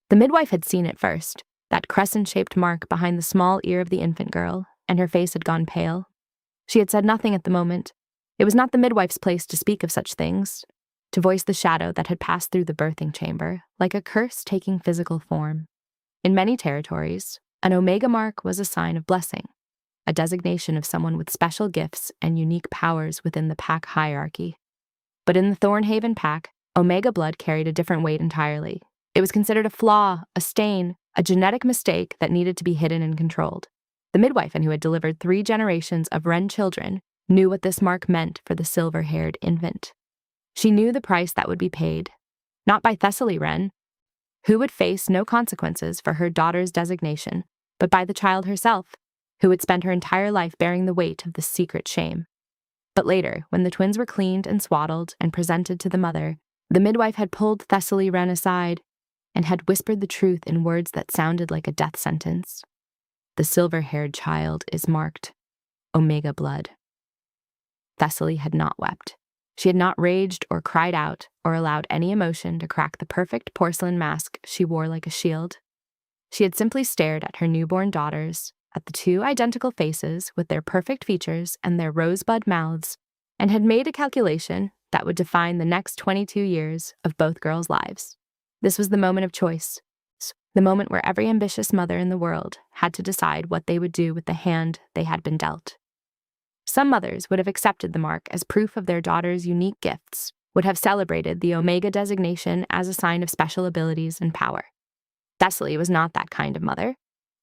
The midwife had seen it first, that crescent-shaped mark behind the small ear of the infant girl, and her face had gone pale. She had said nothing at the moment. It was not the midwife's place to speak of such things, to voice the shadow that had passed through the birthing chamber, like a curse taking physical form. In many territories, an omega mark was a sign of blessing, a designation of someone with special gifts and unique powers within the pack hierarchy. But in the Thornhaven pack, omega blood carried a different weight entirely. It was considered a flaw, a stain, a genetic mistake that needed to be hidden and controlled. The midwife, who had delivered 3 generations of Wren children, knew what this mark meant for the silver-haired infant. She knew the price that would be paid, not by Thessaly Wren, who would face no consequences for her daughter's designation, but by the child herself, who would spend her entire life bearing the weight of this secret shame. But later, when the twins were cleaned and swaddled and presented to the mother, the midwife had pulled Thessaly Wren aside and had whispered the truth in words that sounded like a death sentence. The silver-haired child is marked omega blood. Thessaly had not wept. She had not raged or cried out or allowed any emotion to crack the perfect porcelain mask she wore like a shield. She had simply stared at her newborn daughters, at the 2 identical faces with their perfect features and their rosebud mouths, and had made a calculation that would define the next 22 years of both girls' lives. This was the moment of choice, the moment where every ambitious mother in the world had to decide what they would do with the hand they had been dealt. Some mothers would have accepted the mark as proof of their daughter's unique gifts, would have celebrated the omega designation as a sign of special abilities and power. Thessaly was not that kind of mother.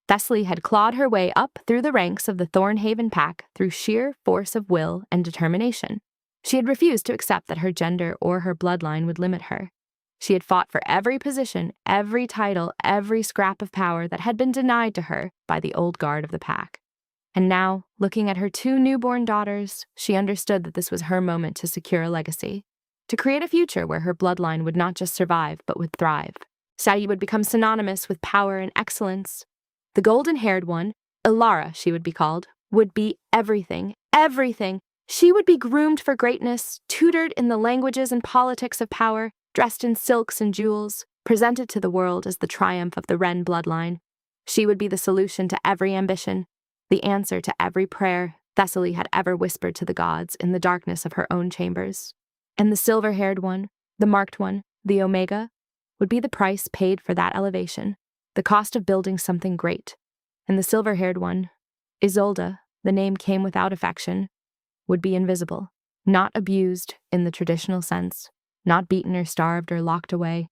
Thessaly had clawed her way up through the ranks of the Thornhaven pack through sheer force of will and determination. She had refused to accept that her gender or her bloodline would limit her. She had fought for every position, every title, every scrap of power that had been denied to her by the old guard of the pack. And now, looking at her 2 newborn daughters, she understood that this was her moment to secure a legacy, to create a future where her bloodline would not just survive, but would thrive. Sadie would become synonymous with power and excellence. The golden-haired one, Elara she would be called, would be everything, everything. She would be groomed for greatness, tutored in the languages and politics of power, dressed in silks and jewels, presented to the world as the triumph of the Wren bloodline. She would be the solution to every ambition, the answer to every prayer Thessaly had ever whispered to the gods in the darkness of her own chambers. And the silver-haired one, the marked one, the omega, would be the price paid for that elevation, the cost of building something great. And the silver-haired one, Isolde, the name came without affection, would be invisible, not abused in the traditional sense, not beaten or starved or locked away,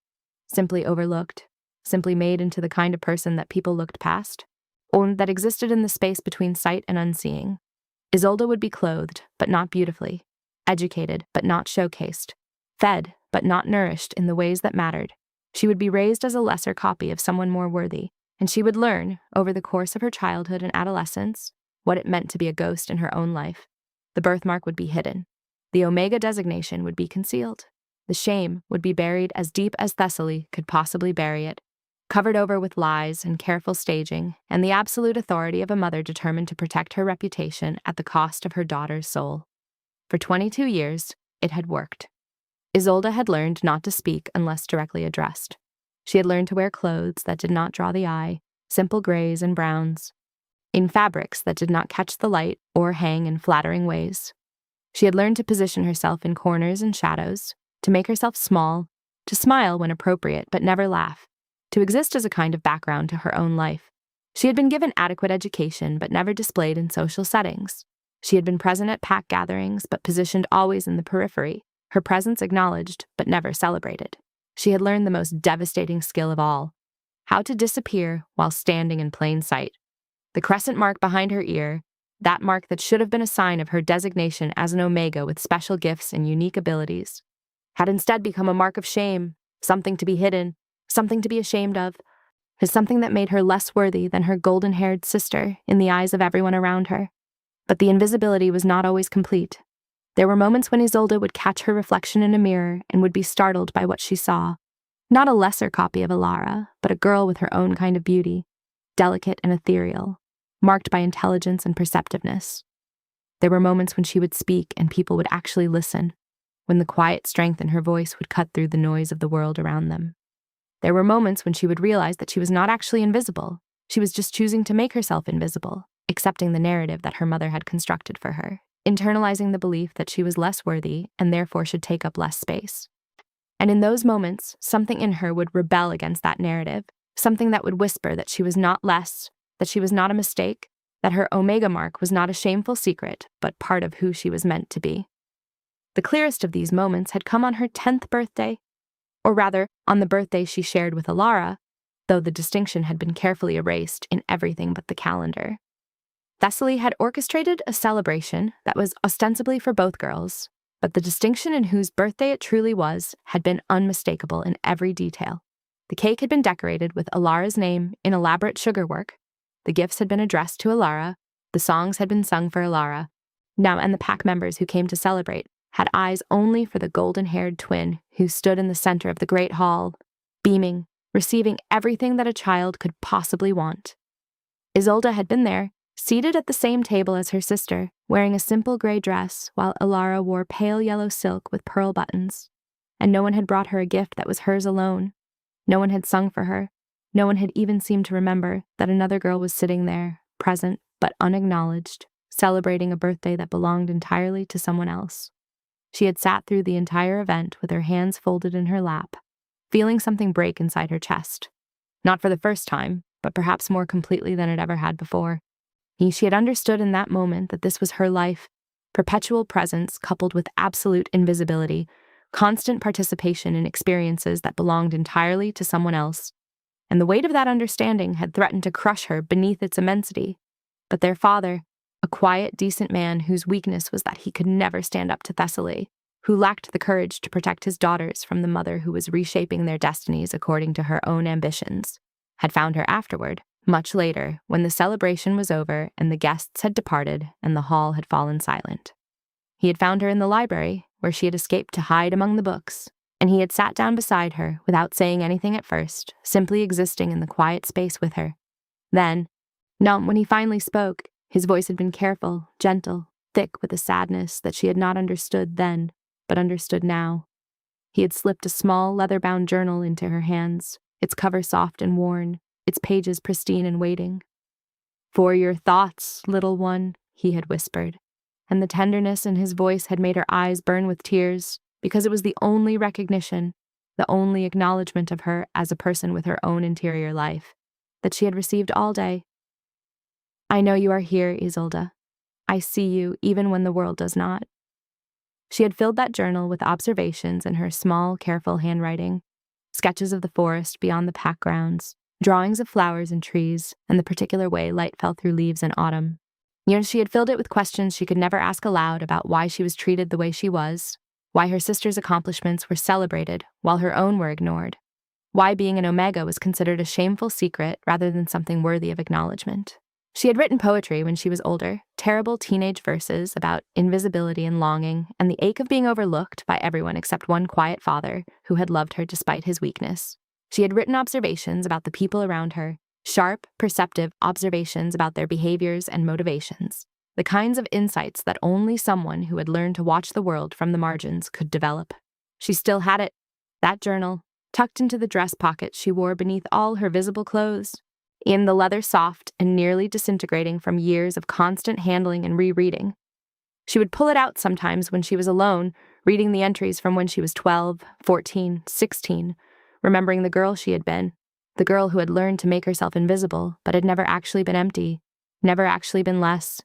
simply overlooked, simply made into the kind of person that people looked past, or that existed in the space between sight and unseeing. Isolde would be clothed, but not beautifully, educated, but not showcased, fed, but not nourished in the ways that mattered. She would be raised as a lesser copy of someone more worthy, and she would learn, over the course of her childhood and adolescence, what it meant to be a ghost in her own life. The birthmark would be hidden. The omega designation would be concealed. The shame would be buried as deep as Thessaly could possibly bury it, covered over with lies and careful staging, and the absolute authority of a mother determined to protect her reputation at the cost of her daughter's soul. For 22 years, it had worked. Isolde had learned not to speak unless directly addressed. She had learned to wear clothes that did not draw the eye, simple grays and browns, in fabrics that did not catch the light or hang in flattering ways. She had learned to position herself in corners and shadows, to make herself small, to smile when appropriate but never laugh, to exist as a kind of background to her own life. She had been given adequate education but never displayed in social settings. She had been present at pack gatherings but positioned always in the periphery, her presence acknowledged but never celebrated. She had learned the most devastating skill of all, how to disappear while standing in plain sight. The crescent mark behind her ear, that mark that should have been a sign of her designation as an omega with special gifts and unique abilities, had instead become a mark of shame, something to be hidden, something to be ashamed of, something that made her less worthy than her golden-haired sister in the eyes of everyone around her. But the invisibility was not always complete. There were moments when Isolde would catch her reflection in a mirror and would be startled by what she saw. Not a lesser copy of Elara, but a girl with her own kind of beauty, delicate and ethereal, marked by intelligence and perceptiveness. There were moments when she would speak and people would actually listen, when the quiet strength in her voice would cut through the noise of the world around them. There were moments when she would realize that she was not actually invisible. She was just choosing to make herself invisible, accepting the narrative that her mother had constructed for her, internalizing the belief that she was less worthy and therefore should take up less space. And in those moments, something in her would rebel against that narrative, something that would whisper that she was not less, that she was not a mistake, that her omega mark was not a shameful secret, but part of who she was meant to be. The clearest of these moments had come on her 10th birthday, or rather, on the birthday she shared with Elara, though the distinction had been carefully erased in everything but the calendar. Thessaly had orchestrated a celebration that was ostensibly for both girls, but the distinction in whose birthday it truly was had been unmistakable in every detail. The cake had been decorated with Elara's name in elaborate sugarwork. The gifts had been addressed to Elara. The songs had been sung for Elara. Now, and the pack members who came to celebrate had eyes only for the golden-haired twin who stood in the center of the great hall, beaming, receiving everything that a child could possibly want. Isolde had been there, seated at the same table as her sister, wearing a simple gray dress, while Elara wore pale yellow silk with pearl buttons. And no one had brought her a gift that was hers alone. No one had sung for her. No one had even seemed to remember that another girl was sitting there, present but unacknowledged, celebrating a birthday that belonged entirely to someone else. She had sat through the entire event with her hands folded in her lap, feeling something break inside her chest. Not for the first time, but perhaps more completely than it ever had before. She had understood in that moment that this was her life, perpetual presence coupled with absolute invisibility, constant participation in experiences that belonged entirely to someone else. And the weight of that understanding had threatened to crush her beneath its immensity. But their father, a quiet, decent man whose weakness was that he could never stand up to Thessaly, who lacked the courage to protect his daughters from the mother who was reshaping their destinies according to her own ambitions, had found her afterward, much later, when the celebration was over and the guests had departed and the hall had fallen silent. He had found her in the library, where she had escaped to hide among the books, and he had sat down beside her without saying anything at first, simply existing in the quiet space with her. Then, when he finally spoke, his voice had been careful, gentle, thick with a sadness that she had not understood then, but understood now. He had slipped a small leather-bound journal into her hands, its cover soft and worn, its pages pristine and waiting. "For your thoughts, little one," he had whispered, and the tenderness in his voice had made her eyes burn with tears, because it was the only recognition, the only acknowledgement of her as a person with her own interior life, that she had received all day. "I know you are here, Isolde. I see you even when the world does not." She had filled that journal with observations in her small, careful handwriting, sketches of the forest beyond the pack grounds, drawings of flowers and trees, and the particular way light fell through leaves in autumn. She had filled it with questions she could never ask aloud about why she was treated the way she was, why her sister's accomplishments were celebrated while her own were ignored, why being an omega was considered a shameful secret rather than something worthy of acknowledgement. She had written poetry when she was older, terrible teenage verses about invisibility and longing, and the ache of being overlooked by everyone except one quiet father who had loved her despite his weakness. She had written observations about the people around her, sharp, perceptive observations about their behaviors and motivations, the kinds of insights that only someone who had learned to watch the world from the margins could develop. She still had it, that journal, tucked into the dress pocket she wore beneath all her visible clothes, in the leather soft and nearly disintegrating from years of constant handling and rereading. She would pull it out sometimes when she was alone, reading the entries from when she was 12, 14, 16, remembering the girl she had been, the girl who had learned to make herself invisible but had never actually been empty, never actually been less,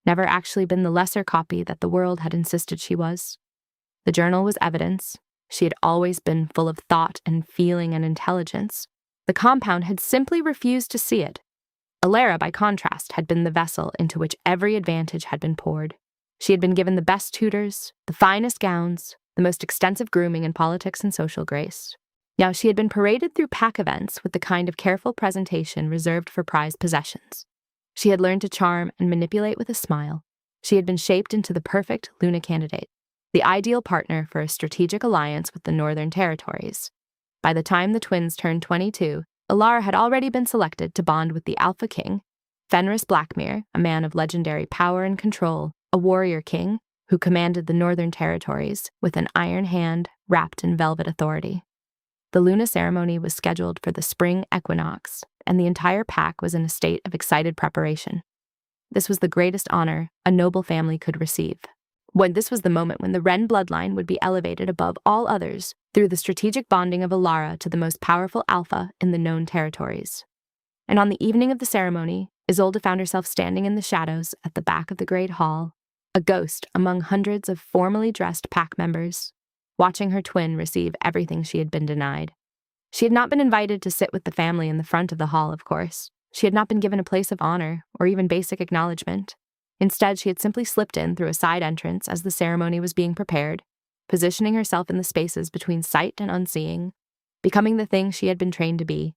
never actually been the lesser copy that the world had insisted she was. The journal was evidence. She had always been full of thought and feeling and intelligence. The compound had simply refused to see it. Elara, by contrast, had been the vessel into which every advantage had been poured. She had been given the best tutors, the finest gowns, the most extensive grooming in politics and social grace. Now she had been paraded through pack events with the kind of careful presentation reserved for prized possessions. She had learned to charm and manipulate with a smile. She had been shaped into the perfect Luna candidate, the ideal partner for a strategic alliance with the Northern Territories. By the time the twins turned 22, Elara had already been selected to bond with the Alpha King, Fenris Blackmere, a man of legendary power and control, a warrior king who commanded the Northern Territories with an iron hand wrapped in velvet authority. The Luna ceremony was scheduled for the spring equinox, and the entire pack was in a state of excited preparation. This was the greatest honor a noble family could receive. This was the moment when the Wren bloodline would be elevated above all others through the strategic bonding of Elara to the most powerful alpha in the known territories. And on the evening of the ceremony, Isolde found herself standing in the shadows at the back of the great hall, a ghost among hundreds of formally dressed pack members, watching her twin receive everything she had been denied. She had not been invited to sit with the family in the front of the hall, of course. She had not been given a place of honor or even basic acknowledgement. Instead, she had simply slipped in through a side entrance as the ceremony was being prepared, positioning herself in the spaces between sight and unseeing, becoming the thing she had been trained to be,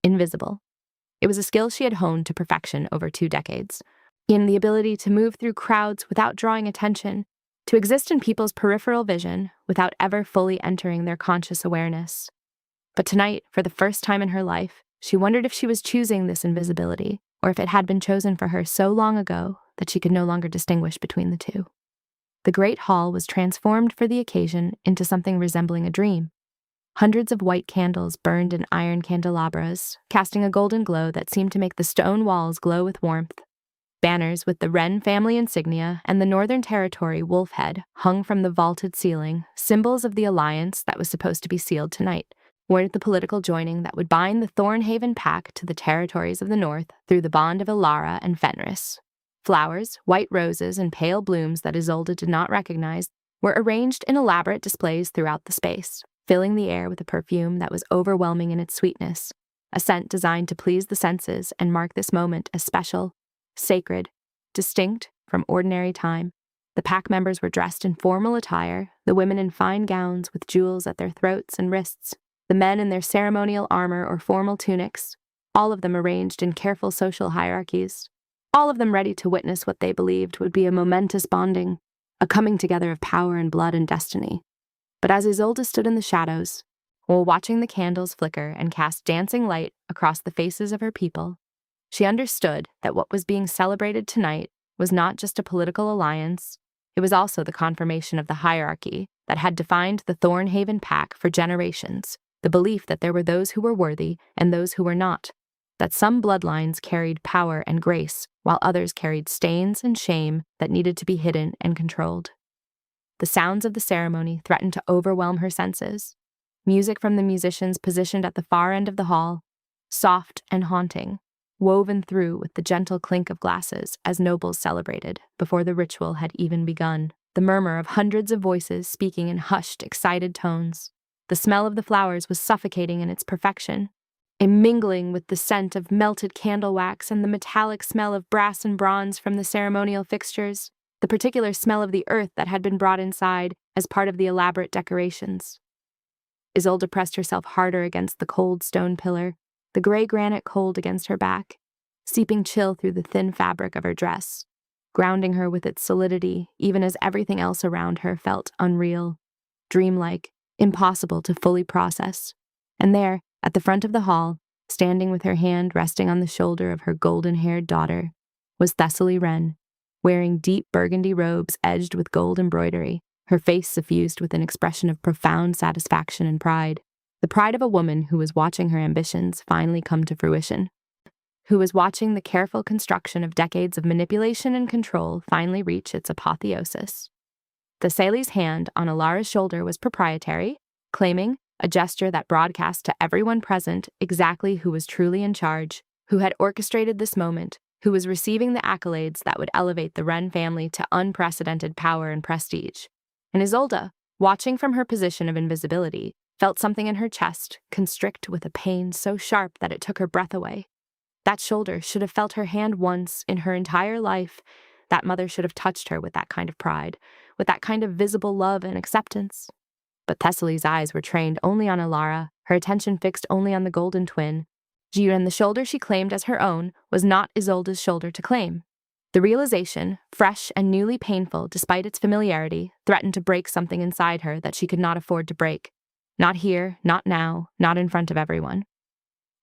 invisible. It was a skill she had honed to perfection over 2 decades, in the ability to move through crowds without drawing attention, to exist in people's peripheral vision without ever fully entering their conscious awareness. But tonight, for the first time in her life, she wondered if she was choosing this invisibility, or if it had been chosen for her so long ago that she could no longer distinguish between the two. The great hall was transformed for the occasion into something resembling a dream. Hundreds of white candles burned in iron candelabras, casting a golden glow that seemed to make the stone walls glow with warmth. Banners with the Wren family insignia and the Northern Territory wolf head hung from the vaulted ceiling, symbols of the alliance that was supposed to be sealed tonight, were the political joining that would bind the Thornhaven pack to the territories of the North through the bond of Elara and Fenris. Flowers, white roses, and pale blooms that Isolde did not recognize were arranged in elaborate displays throughout the space, filling the air with a perfume that was overwhelming in its sweetness, a scent designed to please the senses and mark this moment as special, sacred, distinct from ordinary time. The pack members were dressed in formal attire, the women in fine gowns with jewels at their throats and wrists, the men in their ceremonial armor or formal tunics, all of them arranged in careful social hierarchies, all of them ready to witness what they believed would be a momentous bonding, a coming together of power and blood and destiny. But as Isolde stood in the shadows, while watching the candles flicker and cast dancing light across the faces of her people, she understood that what was being celebrated tonight was not just a political alliance, it was also the confirmation of the hierarchy that had defined the Thornhaven pack for generations, the belief that there were those who were worthy and those who were not, that some bloodlines carried power and grace, while others carried stains and shame that needed to be hidden and controlled. The sounds of the ceremony threatened to overwhelm her senses. Music from the musicians positioned at the far end of the hall, soft and haunting, woven through with the gentle clink of glasses as nobles celebrated before the ritual had even begun. The murmur of hundreds of voices speaking in hushed, excited tones. The smell of the flowers was suffocating in its perfection, mingling with the scent of melted candle wax and the metallic smell of brass and bronze from the ceremonial fixtures, the particular smell of the earth that had been brought inside as part of the elaborate decorations. Isolde pressed herself harder against the cold stone pillar, the gray granite cold against her back, seeping chill through the thin fabric of her dress, grounding her with its solidity even as everything else around her felt unreal, dreamlike, impossible to fully process. And there, at the front of the hall, standing with her hand resting on the shoulder of her golden-haired daughter, was Thessaly Wren, wearing deep burgundy robes edged with gold embroidery, her face suffused with an expression of profound satisfaction and pride, the pride of a woman who was watching her ambitions finally come to fruition, who was watching the careful construction of decades of manipulation and control finally reach its apotheosis. Thessaly's hand on Elara's shoulder was proprietary, claiming, a gesture that broadcast to everyone present exactly who was truly in charge, who had orchestrated this moment, who was receiving the accolades that would elevate the Wren family to unprecedented power and prestige. And Isolde, watching from her position of invisibility, felt something in her chest constrict with a pain so sharp that it took her breath away. That shoulder should have felt her hand once in her entire life. That mother should have touched her with that kind of pride, with that kind of visible love and acceptance. But Thessaly's eyes were trained only on Elara, her attention fixed only on the golden twin, and the shoulder she claimed as her own was not Isolde's shoulder to claim. The realization, fresh and newly painful despite its familiarity, threatened to break something inside her that she could not afford to break. Not here, not now, not in front of everyone.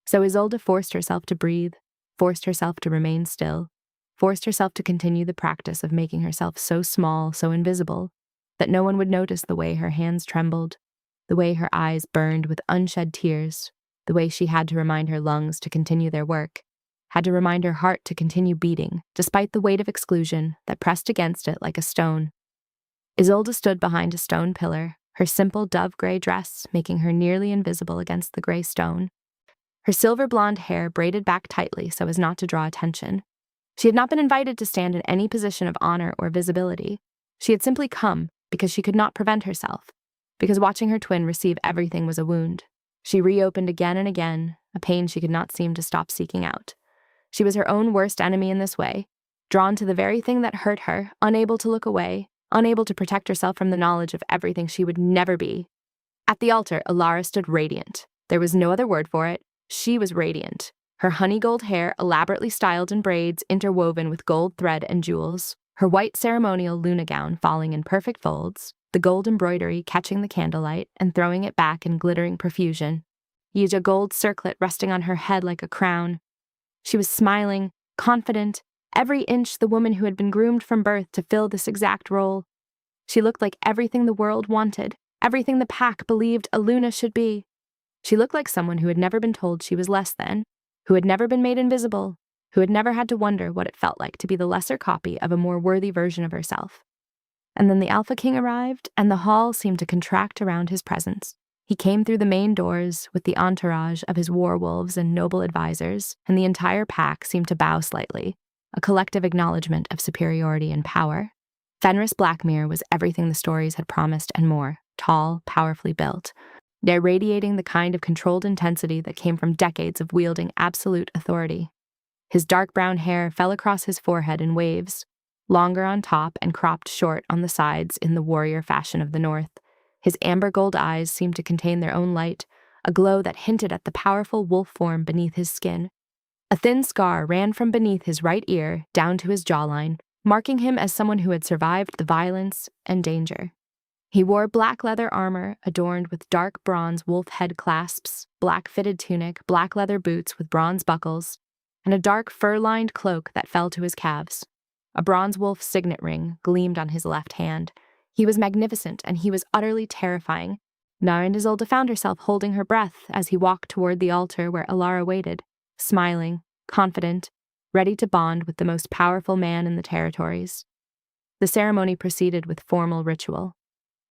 So Isolde forced herself to breathe, forced herself to remain still, forced herself to continue the practice of making herself so small, so invisible, that no one would notice the way her hands trembled, the way her eyes burned with unshed tears, the way she had to remind her lungs to continue their work, had to remind her heart to continue beating, despite the weight of exclusion that pressed against it like a stone. Isolde stood behind a stone pillar, her simple dove-gray dress making her nearly invisible against the gray stone. Her silver blonde hair braided back tightly so as not to draw attention. She had not been invited to stand in any position of honor or visibility. She had simply come because she could not prevent herself, because watching her twin receive everything was a wound. She reopened again and again, a pain she could not seem to stop seeking out. She was her own worst enemy in this way, drawn to the very thing that hurt her, unable to look away, unable to protect herself from the knowledge of everything she would never be. At the altar, Elara stood radiant. There was no other word for it. She was radiant. Her honey gold hair elaborately styled in braids interwoven with gold thread and jewels, her white ceremonial Luna gown falling in perfect folds, the gold embroidery catching the candlelight and throwing it back in glittering profusion, a gold circlet resting on her head like a crown. She was smiling, confident, every inch the woman who had been groomed from birth to fill this exact role. She looked like everything the world wanted, everything the pack believed a Luna should be. She looked like someone who had never been told she was less than, who had never been made invisible, who had never had to wonder what it felt like to be the lesser copy of a more worthy version of herself. And then the Alpha King arrived, and the hall seemed to contract around his presence. He came through the main doors with the entourage of his warwolves and noble advisors, and the entire pack seemed to bow slightly, a collective acknowledgement of superiority and power. Fenris Blackmere was everything the stories had promised and more, tall, powerfully built, there radiating the kind of controlled intensity that came from decades of wielding absolute authority. His dark brown hair fell across his forehead in waves, longer on top and cropped short on the sides in the warrior fashion of the North. His amber gold eyes seemed to contain their own light, a glow that hinted at the powerful wolf form beneath his skin. A thin scar ran from beneath his right ear down to his jawline, marking him as someone who had survived the violence and danger. He wore black leather armor adorned with dark bronze wolf head clasps, black fitted tunic, black leather boots with bronze buckles, and a dark fur-lined cloak that fell to his calves. A bronze wolf signet ring gleamed on his left hand. He was magnificent, and he was utterly terrifying. Nara and Isolde found herself holding her breath as he walked toward the altar where Elara waited, smiling, confident, ready to bond with the most powerful man in the territories. The ceremony proceeded with formal ritual.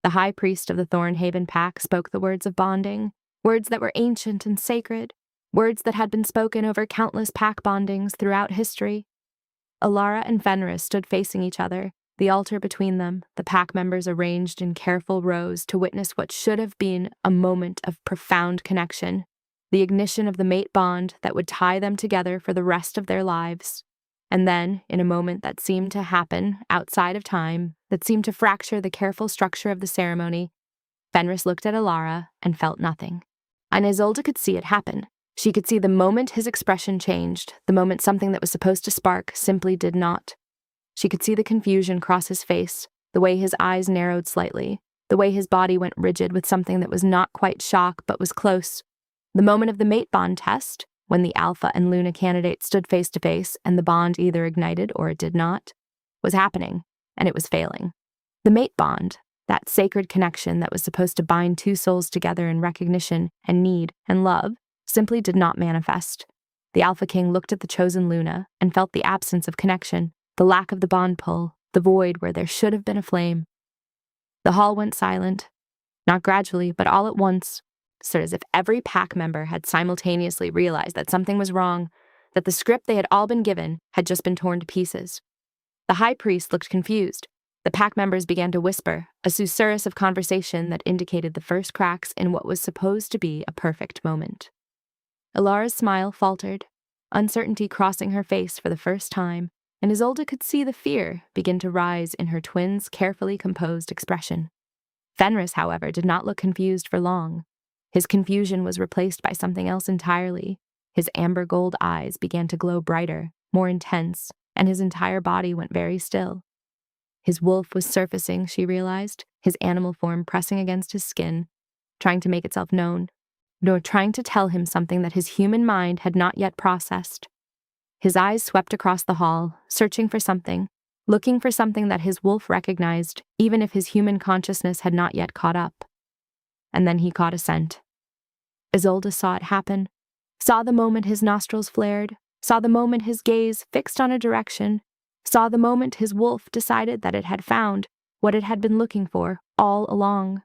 The high priest of the Thornhaven pack spoke the words of bonding, words that were ancient and sacred, words that had been spoken over countless pack bondings throughout history. Elara and Fenris stood facing each other, the altar between them, the pack members arranged in careful rows to witness what should have been a moment of profound connection, the ignition of the mate bond that would tie them together for the rest of their lives. And then, in a moment that seemed to happen outside of time, that seemed to fracture the careful structure of the ceremony, Fenris looked at Elara and felt nothing. And Isolde could see it happen. She could see the moment his expression changed, the moment something that was supposed to spark simply did not. She could see the confusion cross his face, the way his eyes narrowed slightly, the way his body went rigid with something that was not quite shock but was close. The moment of the mate bond test, when the Alpha and Luna candidates stood face to face and the bond either ignited or it did not, was happening, and it was failing. The mate bond, that sacred connection that was supposed to bind two souls together in recognition and need and love, simply did not manifest. The Alpha King looked at the chosen Luna and felt the absence of connection, the lack of the bond pull, the void where there should have been a flame. The hall went silent, not gradually, but all at once, so as if every pack member had simultaneously realized that something was wrong, that the script they had all been given had just been torn to pieces. The high priest looked confused. The pack members began to whisper, a susurrus of conversation that indicated the first cracks in what was supposed to be a perfect moment. Elara's smile faltered, uncertainty crossing her face for the first time, and Isolde could see the fear begin to rise in her twin's carefully composed expression. Fenris, however, did not look confused for long. His confusion was replaced by something else entirely. His amber gold eyes began to glow brighter, more intense, and his entire body went very still. His wolf was surfacing, she realized, his animal form pressing against his skin, trying to make itself known, nor trying to tell him something that his human mind had not yet processed. His eyes swept across the hall, searching for something, looking for something that his wolf recognized, even if his human consciousness had not yet caught up. and then he caught a scent. Isolde saw it happen, saw the moment his nostrils flared, saw the moment his gaze fixed on a direction, saw the moment his wolf decided that it had found what it had been looking for all along.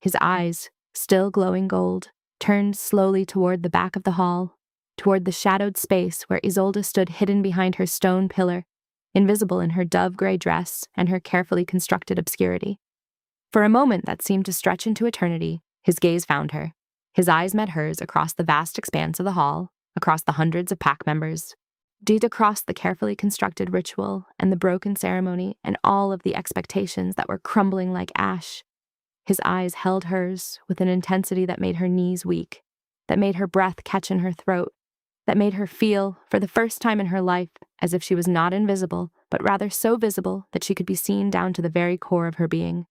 His eyes, still glowing gold, turned slowly toward the back of the hall, toward the shadowed space where Isolde stood hidden behind her stone pillar, invisible in her dove-gray dress and her carefully constructed obscurity. For a moment that seemed to stretch into eternity, his gaze found her. His eyes met hers across the vast expanse of the hall, across the hundreds of pack members, deep across the carefully constructed ritual and the broken ceremony and all of the expectations that were crumbling like ash. His eyes held hers with an intensity that made her knees weak, that made her breath catch in her throat, that made her feel, for the first time in her life, as if she was not invisible, but rather so visible that she could be seen down to the very core of her being.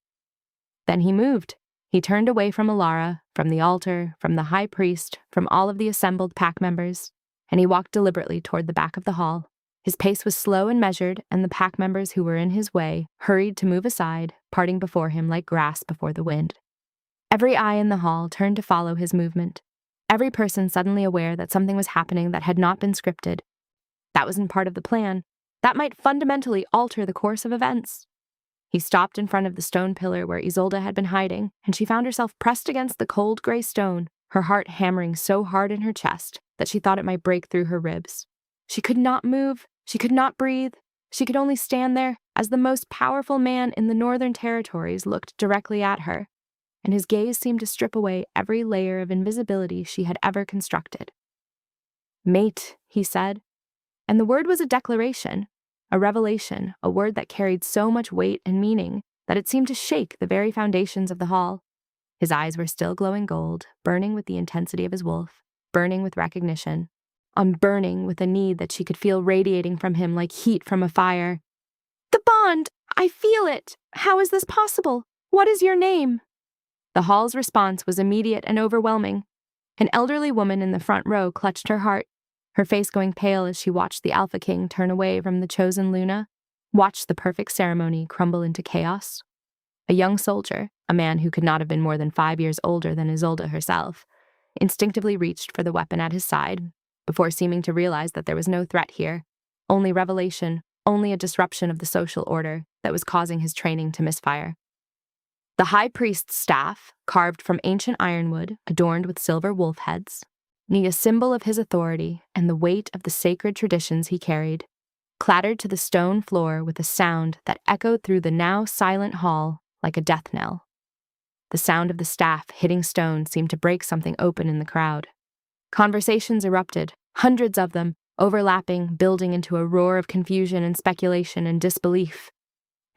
Then he moved. He turned away from Elara, from the altar, from the high priest, from all of the assembled pack members, and he walked deliberately toward the back of the hall. His pace was slow and measured, and the pack members who were in his way hurried to move aside, parting before him like grass before the wind. Every eye in the hall turned to follow his movement, every person suddenly aware that something was happening that had not been scripted. That wasn't part of the plan. That might fundamentally alter the course of events. He stopped in front of the stone pillar where Isolde had been hiding, and she found herself pressed against the cold gray stone, her heart hammering so hard in her chest that she thought it might break through her ribs. She could not move, she could not breathe, she could only stand there as the most powerful man in the Northern Territories looked directly at her, and his gaze seemed to strip away every layer of invisibility she had ever constructed. "Mate," he said, and the word was a declaration, a revelation, a word that carried so much weight and meaning that it seemed to shake the very foundations of the hall. His eyes were still glowing gold, burning with the intensity of his wolf, burning with recognition, unburning with a need that she could feel radiating from him like heat from a fire. "The bond! I feel it! How is this possible? What is your name?" The hall's response was immediate and overwhelming. An elderly woman in the front row clutched her heart, her face going pale as she watched the Alpha King turn away from the chosen Luna, watched the perfect ceremony crumble into chaos. A young soldier, a man who could not have been more than 5 years older than Isolde herself, instinctively reached for the weapon at his side, before seeming to realize that there was no threat here, only revelation, only a disruption of the social order that was causing his training to misfire. The high priest's staff, carved from ancient ironwood, adorned with silver wolf heads, a symbol of his authority and the weight of the sacred traditions he carried, clattered to the stone floor with a sound that echoed through the now silent hall like a death knell. The sound of the staff hitting stone seemed to break something open in the crowd. Conversations erupted, hundreds of them, overlapping, building into a roar of confusion and speculation and disbelief.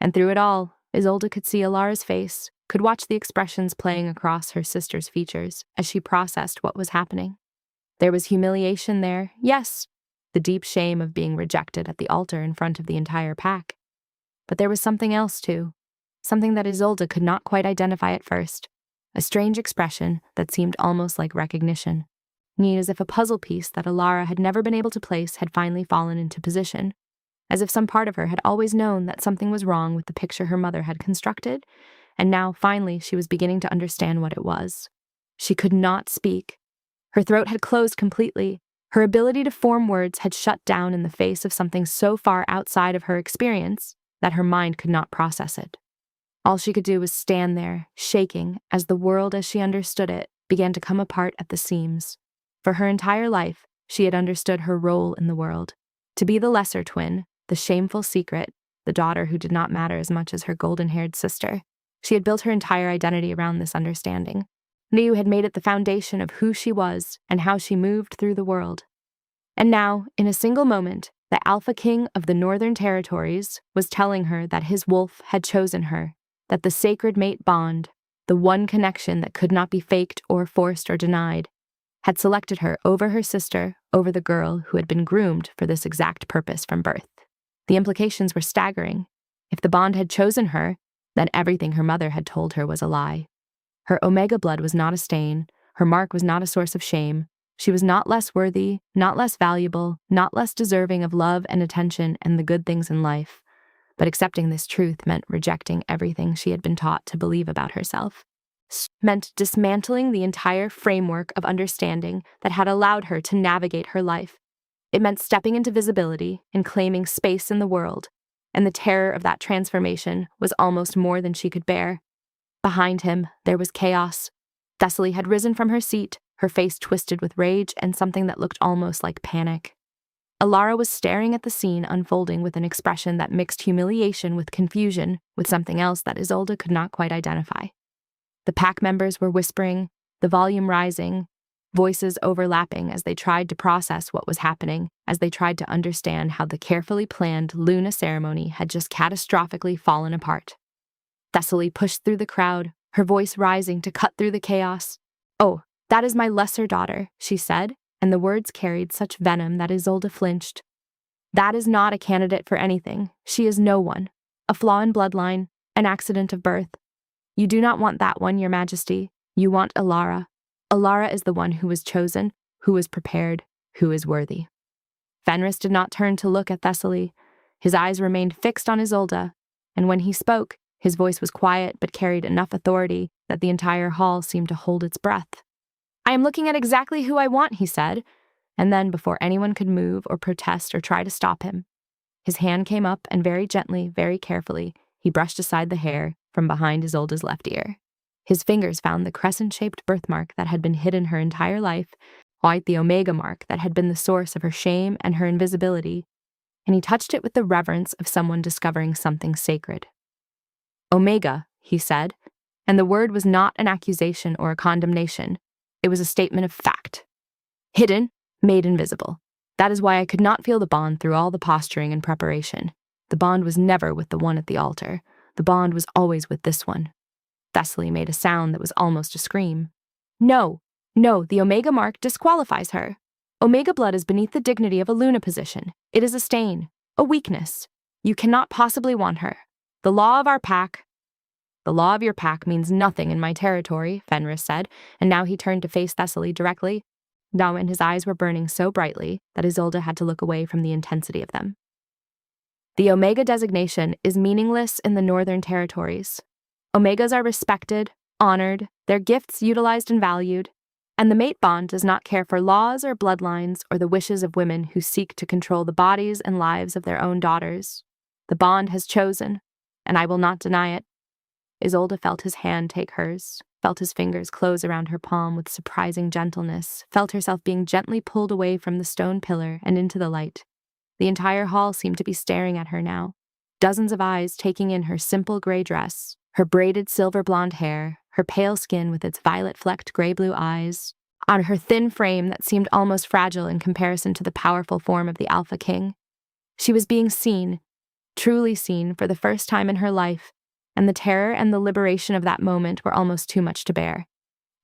And through it all, Isolde could see Elara's face, could watch the expressions playing across her sister's features as she processed what was happening. There was humiliation there, yes, the deep shame of being rejected at the altar in front of the entire pack. But there was something else, too, something that Isolde could not quite identify at first, a strange expression that seemed almost like recognition, neat as if a puzzle piece that Elara had never been able to place had finally fallen into position, as if some part of her had always known that something was wrong with the picture her mother had constructed, and now, finally, she was beginning to understand what it was. She could not speak. Her throat had closed completely. Her ability to form words had shut down in the face of something so far outside of her experience that her mind could not process it. All she could do was stand there, shaking, as the world as she understood it began to come apart at the seams. For her entire life, she had understood her role in the world, to be the lesser twin, the shameful secret, the daughter who did not matter as much as her golden-haired sister. She had built her entire identity around this understanding. Niu had made it the foundation of who she was and how she moved through the world. And now, in a single moment, the Alpha King of the Northern Territories was telling her that his wolf had chosen her, that the sacred mate bond, the one connection that could not be faked or forced or denied, had selected her over her sister, over the girl who had been groomed for this exact purpose from birth. The implications were staggering. If the bond had chosen her, then everything her mother had told her was a lie. Her Omega blood was not a stain, her mark was not a source of shame. She was not less worthy, not less valuable, not less deserving of love and attention and the good things in life. But accepting this truth meant rejecting everything she had been taught to believe about herself. meant dismantling the entire framework of understanding that had allowed her to navigate her life. It meant stepping into visibility and claiming space in the world, and the terror of that transformation was almost more than she could bear. Behind him, there was chaos. Thessaly had risen from her seat, her face twisted with rage and something that looked almost like panic. Elara was staring at the scene unfolding with an expression that mixed humiliation with confusion, with something else that Isolde could not quite identify. The pack members were whispering, the volume rising, voices overlapping as they tried to process what was happening, as they tried to understand how the carefully planned Luna ceremony had just catastrophically fallen apart. Thessaly pushed through the crowd, her voice rising to cut through the chaos. "Oh, that is my lesser daughter," she said, and the words carried such venom that Isolde flinched. "That is not a candidate for anything. She is no one. A flaw in bloodline, an accident of birth. You do not want that one, Your Majesty. You want Elara. Elara is the one who was chosen, who was prepared, who is worthy." Fenris did not turn to look at Thessaly. His eyes remained fixed on Isolde, and when he spoke, his voice was quiet but carried enough authority that the entire hall seemed to hold its breath. "I am looking at exactly who I want," he said, and then, before anyone could move or protest or try to stop him, his hand came up and very gently, very carefully, he brushed aside the hair from behind Isolde's left ear. His fingers found the crescent-shaped birthmark that had been hidden her entire life, quite the omega mark that had been the source of her shame and her invisibility, and he touched it with the reverence of someone discovering something sacred. "Omega," he said, and the word was not an accusation or a condemnation. It was a statement of fact. Hidden, made invisible. That is why I could not feel the bond through all the posturing and preparation. The bond was never with the one at the altar. The bond was always with this one. Thessaly made a sound that was almost a scream. No, the Omega mark disqualifies her. Omega blood is beneath the dignity of a Luna position. It is a stain, a weakness. You cannot possibly want her. The law of our pack—" "The law of your pack means nothing in my territory," Fenris said, and now he turned to face Thessaly directly, now and his eyes were burning so brightly that Isolde had to look away from the intensity of them. "The Omega designation is meaningless in the Northern Territories. Omegas are respected, honored, their gifts utilized and valued, and the mate bond does not care for laws or bloodlines or the wishes of women who seek to control the bodies and lives of their own daughters. The bond has chosen, and I will not deny it." Isolde felt his hand take hers, felt his fingers close around her palm with surprising gentleness, felt herself being gently pulled away from the stone pillar and into the light. The entire hall seemed to be staring at her now, dozens of eyes taking in her simple gray dress, her braided silver blonde hair, her pale skin with its violet-flecked gray-blue eyes, on her thin frame that seemed almost fragile in comparison to the powerful form of the Alpha King. She was being seen, truly seen, for the first time in her life, and the terror and the liberation of that moment were almost too much to bear.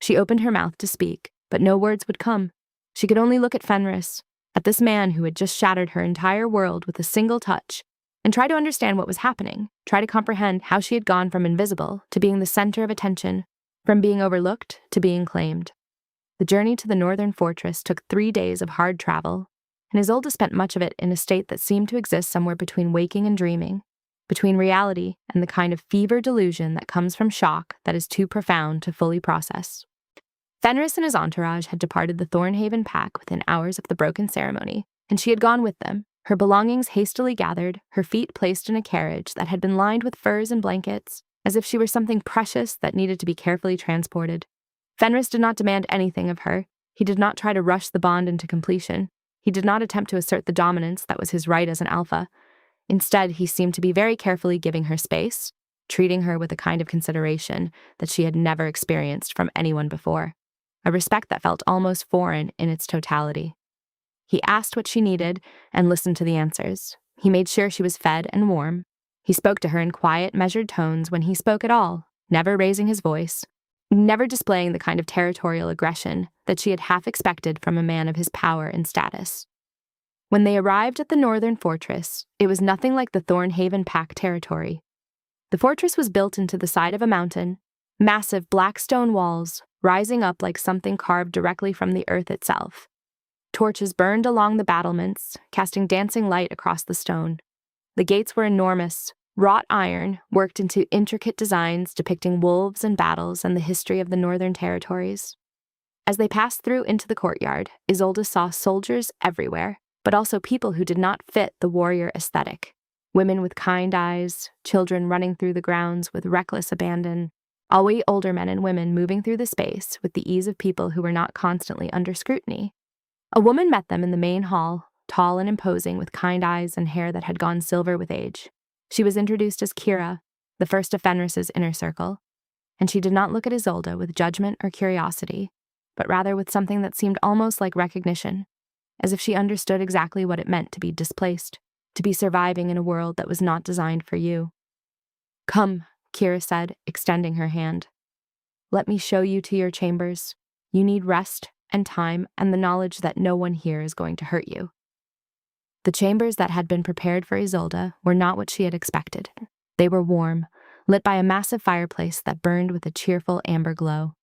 She opened her mouth to speak, but no words would come. She could only look at Fenris, at this man who had just shattered her entire world with a single touch, and try to understand what was happening, try to comprehend how she had gone from invisible to being the center of attention, from being overlooked to being claimed. The journey to the northern fortress took 3 days of hard travel, and Isolde spent much of it in a state that seemed to exist somewhere between waking and dreaming, between reality and the kind of fever delusion that comes from shock that is too profound to fully process. Fenris and his entourage had departed the Thornhaven pack within hours of the broken ceremony, and she had gone with them, her belongings hastily gathered, her feet placed in a carriage that had been lined with furs and blankets, as if she were something precious that needed to be carefully transported. Fenris did not demand anything of her. He did not try to rush the bond into completion. He did not attempt to assert the dominance that was his right as an alpha. Instead, he seemed to be very carefully giving her space, treating her with a kind of consideration that she had never experienced from anyone before, a respect that felt almost foreign in its totality. He asked what she needed and listened to the answers. He made sure she was fed and warm. He spoke to her in quiet, measured tones when he spoke at all, never raising his voice, never displaying the kind of territorial aggression that she had half expected from a man of his power and status. When they arrived at the northern fortress, it was nothing like the Thornhaven Pack territory. The fortress was built into the side of a mountain, massive black stone walls rising up like something carved directly from the earth itself. Torches burned along the battlements, casting dancing light across the stone. The gates were enormous, wrought iron worked into intricate designs depicting wolves and battles and the history of the Northern Territories. As they passed through into the courtyard, Isolde saw soldiers everywhere, but also people who did not fit the warrior aesthetic. Women with kind eyes, children running through the grounds with reckless abandon, all way older men and women moving through the space with the ease of people who were not constantly under scrutiny. A woman met them in the main hall, tall and imposing with kind eyes and hair that had gone silver with age. She was introduced as Kira, the first of Fenris's inner circle, and she did not look at Isolde with judgment or curiosity, but rather with something that seemed almost like recognition, as if she understood exactly what it meant to be displaced, to be surviving in a world that was not designed for you. "Come," Kira said, extending her hand. "Let me show you to your chambers. You need rest and time and the knowledge that no one here is going to hurt you." The chambers that had been prepared for Isolde were not what she had expected. They were warm, lit by a massive fireplace that burned with a cheerful amber glow.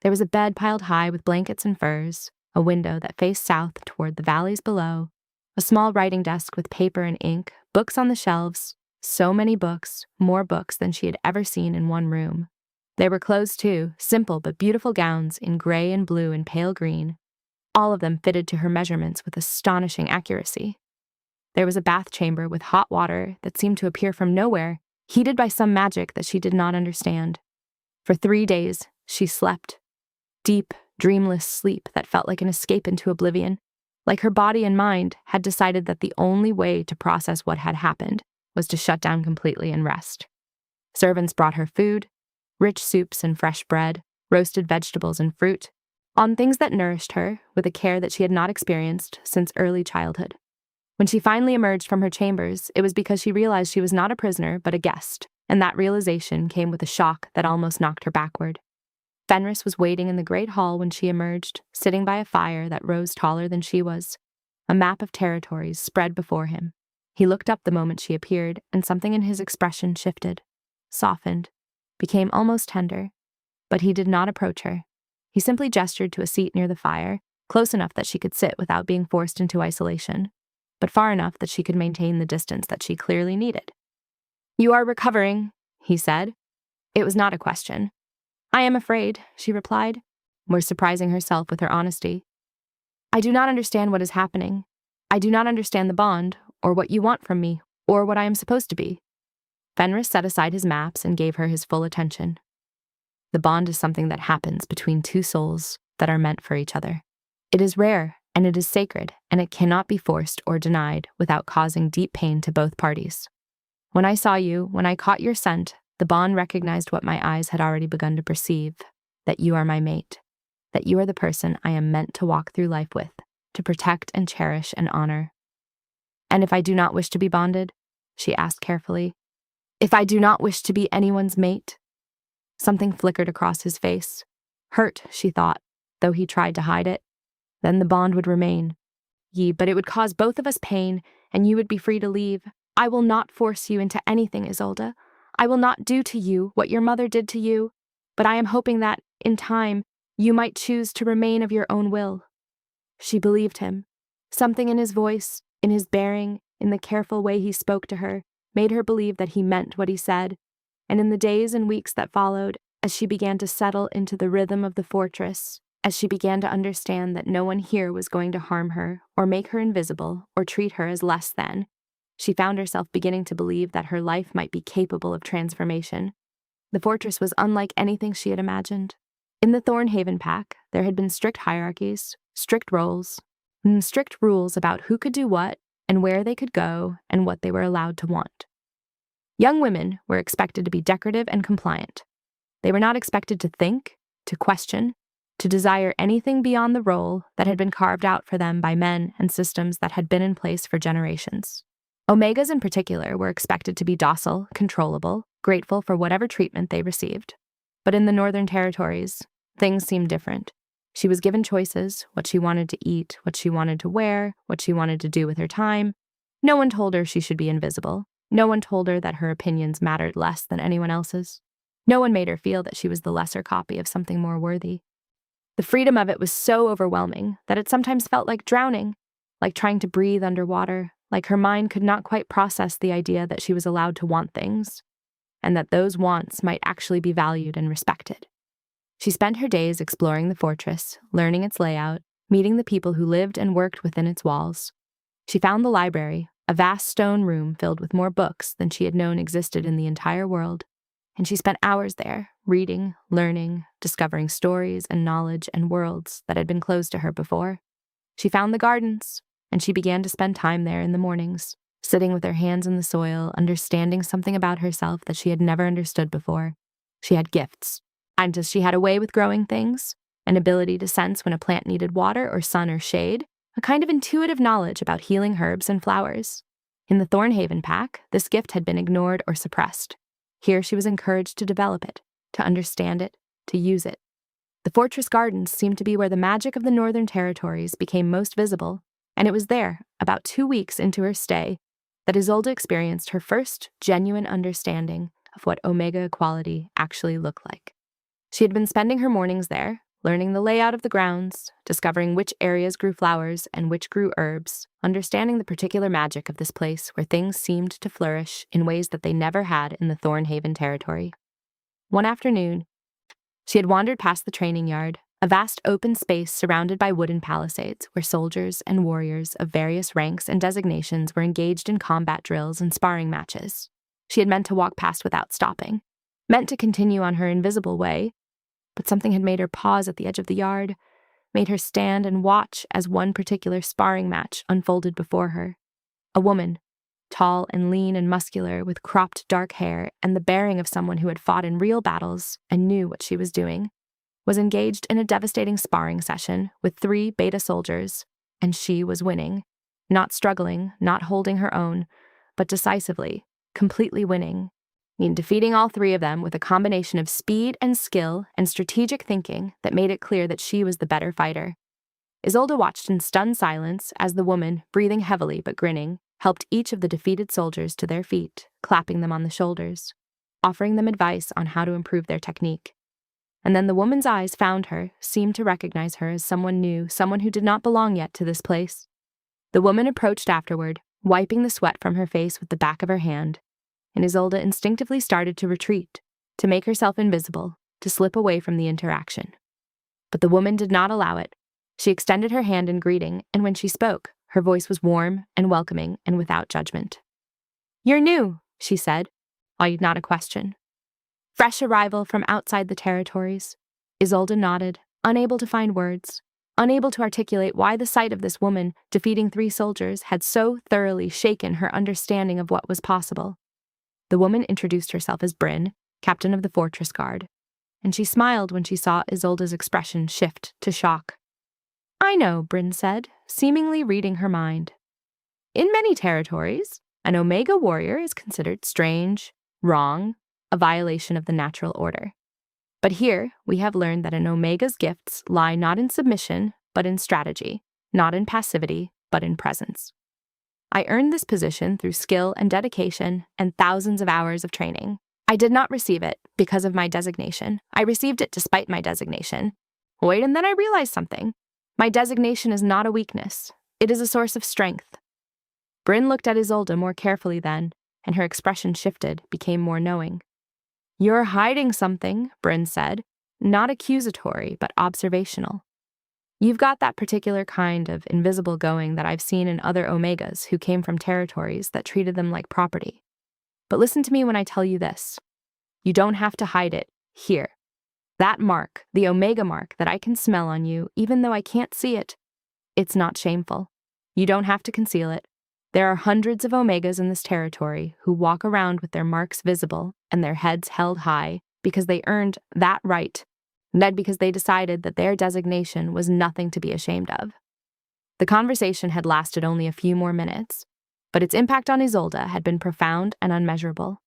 There was a bed piled high with blankets and furs, a window that faced south toward the valleys below, a small writing desk with paper and ink, books on the shelves, so many books, more books than she had ever seen in one room. There were clothes too, simple but beautiful gowns in gray and blue and pale green. All of them fitted to her measurements with astonishing accuracy. There was a bath chamber with hot water that seemed to appear from nowhere, heated by some magic that she did not understand. For 3 days, she slept. Deep, dreamless sleep that felt like an escape into oblivion, like her body and mind had decided that the only way to process what had happened was to shut down completely and rest. Servants brought her food, rich soups and fresh bread, roasted vegetables and fruit, on things that nourished her with a care that she had not experienced since early childhood. When she finally emerged from her chambers, it was because she realized she was not a prisoner but a guest, and that realization came with a shock that almost knocked her backward. Fenris was waiting in the great hall when she emerged, sitting by a fire that rose taller than she was. A map of territories spread before him. He looked up the moment she appeared, and something in his expression shifted, softened, became almost tender. But he did not approach her. He simply gestured to a seat near the fire, close enough that she could sit without being forced into isolation, but far enough that she could maintain the distance that she clearly needed. "You are recovering," he said. It was not a question. "I am afraid," she replied, more surprising herself with her honesty. "I do not understand what is happening. I do not understand the bond, or what you want from me, or what I am supposed to be." Fenris set aside his maps and gave her his full attention. "The bond is something that happens between two souls that are meant for each other. It is rare, and it is sacred, and it cannot be forced or denied without causing deep pain to both parties. When I saw you, when I caught your scent, the bond recognized what my eyes had already begun to perceive, that you are my mate, that you are the person I am meant to walk through life with, to protect and cherish and honor." "And if I do not wish to be bonded?" she asked carefully. "If I do not wish to be anyone's mate?" Something flickered across his face. Hurt, she thought, though he tried to hide it. Then the bond would remain. But it would cause both of us pain, and you would be free to leave. I will not force you into anything, Isolde. I will not do to you what your mother did to you, but I am hoping that, in time, you might choose to remain of your own will." She believed him. Something in his voice, in his bearing, in the careful way he spoke to her, made her believe that he meant what he said. And in the days and weeks that followed, as she began to settle into the rhythm of the fortress, as she began to understand that no one here was going to harm her, or make her invisible, or treat her as less than, she found herself beginning to believe that her life might be capable of transformation. The fortress was unlike anything she had imagined. In the Thornhaven Pack, there had been strict hierarchies, strict roles, and strict rules about who could do what, and where they could go, and what they were allowed to want. Young women were expected to be decorative and compliant. They were not expected to think, to question, to desire anything beyond the role that had been carved out for them by men and systems that had been in place for generations. Omegas in particular were expected to be docile, controllable, grateful for whatever treatment they received. But in the Northern Territories, things seemed different. She was given choices, what she wanted to eat, what she wanted to wear, what she wanted to do with her time. No one told her she should be invisible. No one told her that her opinions mattered less than anyone else's. No one made her feel that she was the lesser copy of something more worthy. The freedom of it was so overwhelming that it sometimes felt like drowning, like trying to breathe underwater, like her mind could not quite process the idea that she was allowed to want things, and that those wants might actually be valued and respected. She spent her days exploring the fortress, learning its layout, meeting the people who lived and worked within its walls. She found the library, a vast stone room filled with more books than she had known existed in the entire world, and she spent hours there, reading, learning, discovering stories and knowledge and worlds that had been closed to her before. She found the gardens, and she began to spend time there in the mornings, sitting with her hands in the soil, understanding something about herself that she had never understood before. She had gifts, and as she had a way with growing things, an ability to sense when a plant needed water or sun or shade, a kind of intuitive knowledge about healing herbs and flowers. In the Thornhaven Pack, this gift had been ignored or suppressed. Here she was encouraged to develop it, to understand it, to use it. The fortress gardens seemed to be where the magic of the Northern Territories became most visible, and it was there, about 2 weeks into her stay, that Isolde experienced her first genuine understanding of what Omega equality actually looked like. She had been spending her mornings there, learning the layout of the grounds, discovering which areas grew flowers and which grew herbs, understanding the particular magic of this place where things seemed to flourish in ways that they never had in the Thornhaven territory. One afternoon, she had wandered past the training yard, a vast open space surrounded by wooden palisades where soldiers and warriors of various ranks and designations were engaged in combat drills and sparring matches. She had meant to walk past without stopping, meant to continue on her invisible way, but something had made her pause at the edge of the yard, made her stand and watch as one particular sparring match unfolded before her. A woman, tall and lean and muscular, with cropped dark hair and the bearing of someone who had fought in real battles and knew what she was doing, was engaged in a devastating sparring session with 3 beta soldiers, and she was winning, not struggling, not holding her own, but decisively, completely winning, in defeating all 3 of them with a combination of speed and skill and strategic thinking that made it clear that she was the better fighter. Isolde watched in stunned silence as the woman, breathing heavily but grinning, helped each of the defeated soldiers to their feet, clapping them on the shoulders, offering them advice on how to improve their technique. And then the woman's eyes found her, seemed to recognize her as someone new, someone who did not belong yet to this place. The woman approached afterward, wiping the sweat from her face with the back of her hand, and Isolde instinctively started to retreat, to make herself invisible, to slip away from the interaction. But the woman did not allow it. She extended her hand in greeting, and when she spoke, her voice was warm and welcoming and without judgment. "You're new," she said, not a question. "Fresh arrival from outside the territories." Isolde nodded, unable to find words, unable to articulate why the sight of this woman defeating 3 soldiers had so thoroughly shaken her understanding of what was possible. The woman introduced herself as Bryn, captain of the fortress guard, and she smiled when she saw Isolde's expression shift to shock. "I know," Bryn said, seemingly reading her mind. "In many territories, an Omega warrior is considered strange, wrong, a violation of the natural order. But here, we have learned that an Omega's gifts lie not in submission, but in strategy, not in passivity, but in presence. I earned this position through skill and dedication and thousands of hours of training. I did not receive it because of my designation. I received it despite my designation. Wait, and then I realized something. My designation is not a weakness. It is a source of strength." Bryn looked at Isolde more carefully then, and her expression shifted, became more knowing. "You're hiding something," Bryn said, not accusatory, but observational. "You've got that particular kind of invisible going that I've seen in other Omegas who came from territories that treated them like property. But listen to me when I tell you this. You don't have to hide it here. That mark, the Omega mark that I can smell on you, even though I can't see it, it's not shameful. You don't have to conceal it. There are hundreds of Omegas in this territory who walk around with their marks visible and their heads held high because they earned that right, and then because they decided that their designation was nothing to be ashamed of." The conversation had lasted only a few more minutes, but its impact on Isolde had been profound and unmeasurable.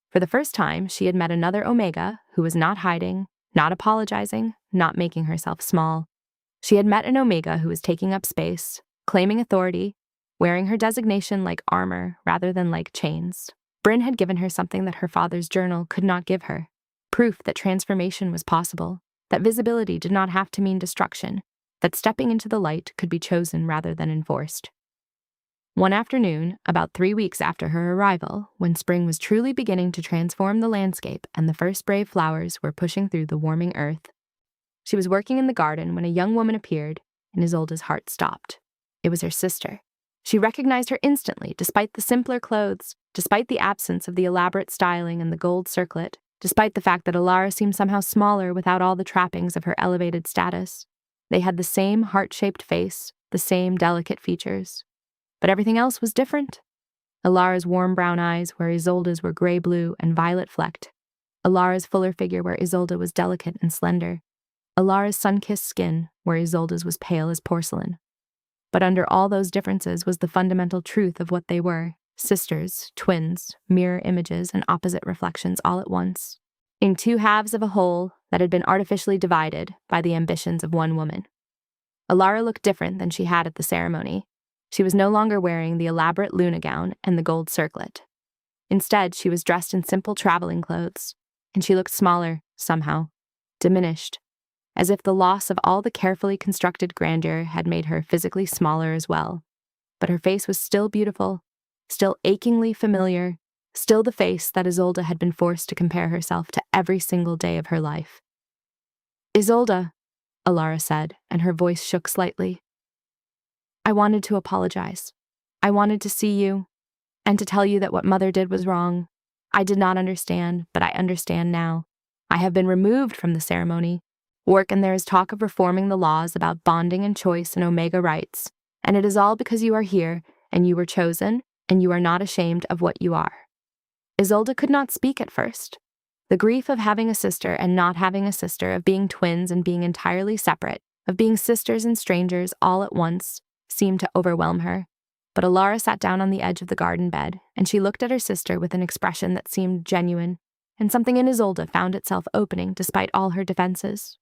For the first time, she had met another Omega who was not hiding, not apologizing, not making herself small. She had met an Omega who was taking up space, claiming authority, wearing her designation like armor rather than like chains. Bryn had given her something that her father's journal could not give her, proof that transformation was possible, that visibility did not have to mean destruction, that stepping into the light could be chosen rather than enforced. One afternoon, about 3 weeks after her arrival, when spring was truly beginning to transform the landscape and the first brave flowers were pushing through the warming earth, she was working in the garden when a young woman appeared, and Isolde's heart stopped. It was her sister. She recognized her instantly, despite the simpler clothes, despite the absence of the elaborate styling and the gold circlet, despite the fact that Elara seemed somehow smaller without all the trappings of her elevated status. They had the same heart-shaped face, the same delicate features. But everything else was different. Elara's warm brown eyes, where Isolde's were gray-blue and violet-flecked. Elara's fuller figure, where Isolde was delicate and slender. Elara's sun-kissed skin, where Isolde's was pale as porcelain. But under all those differences was the fundamental truth of what they were: sisters, twins, mirror images, and opposite reflections all at once, in two halves of a whole that had been artificially divided by the ambitions of one woman. Elara looked different than she had at the ceremony. She was no longer wearing the elaborate Luna gown and the gold circlet. Instead, she was dressed in simple traveling clothes, and she looked smaller, somehow, diminished, as if the loss of all the carefully constructed grandeur had made her physically smaller as well. But her face was still beautiful, still achingly familiar, still the face that Isolde had been forced to compare herself to every single day of her life. "Isolde," Elara said, and her voice shook slightly. "I wanted to apologize. I wanted to see you, and to tell you that what Mother did was wrong. I did not understand, but I understand now. I have been removed from the ceremony. Work, and there is talk of reforming the laws about bonding and choice and Omega rights, and it is all because you are here, and you were chosen, and you are not ashamed of what you are." Isolde could not speak at first. The grief of having a sister and not having a sister, of being twins and being entirely separate, of being sisters and strangers all at once, seemed to overwhelm her. But Elara sat down on the edge of the garden bed, and she looked at her sister with an expression that seemed genuine, and something in Isolde found itself opening despite all her defenses.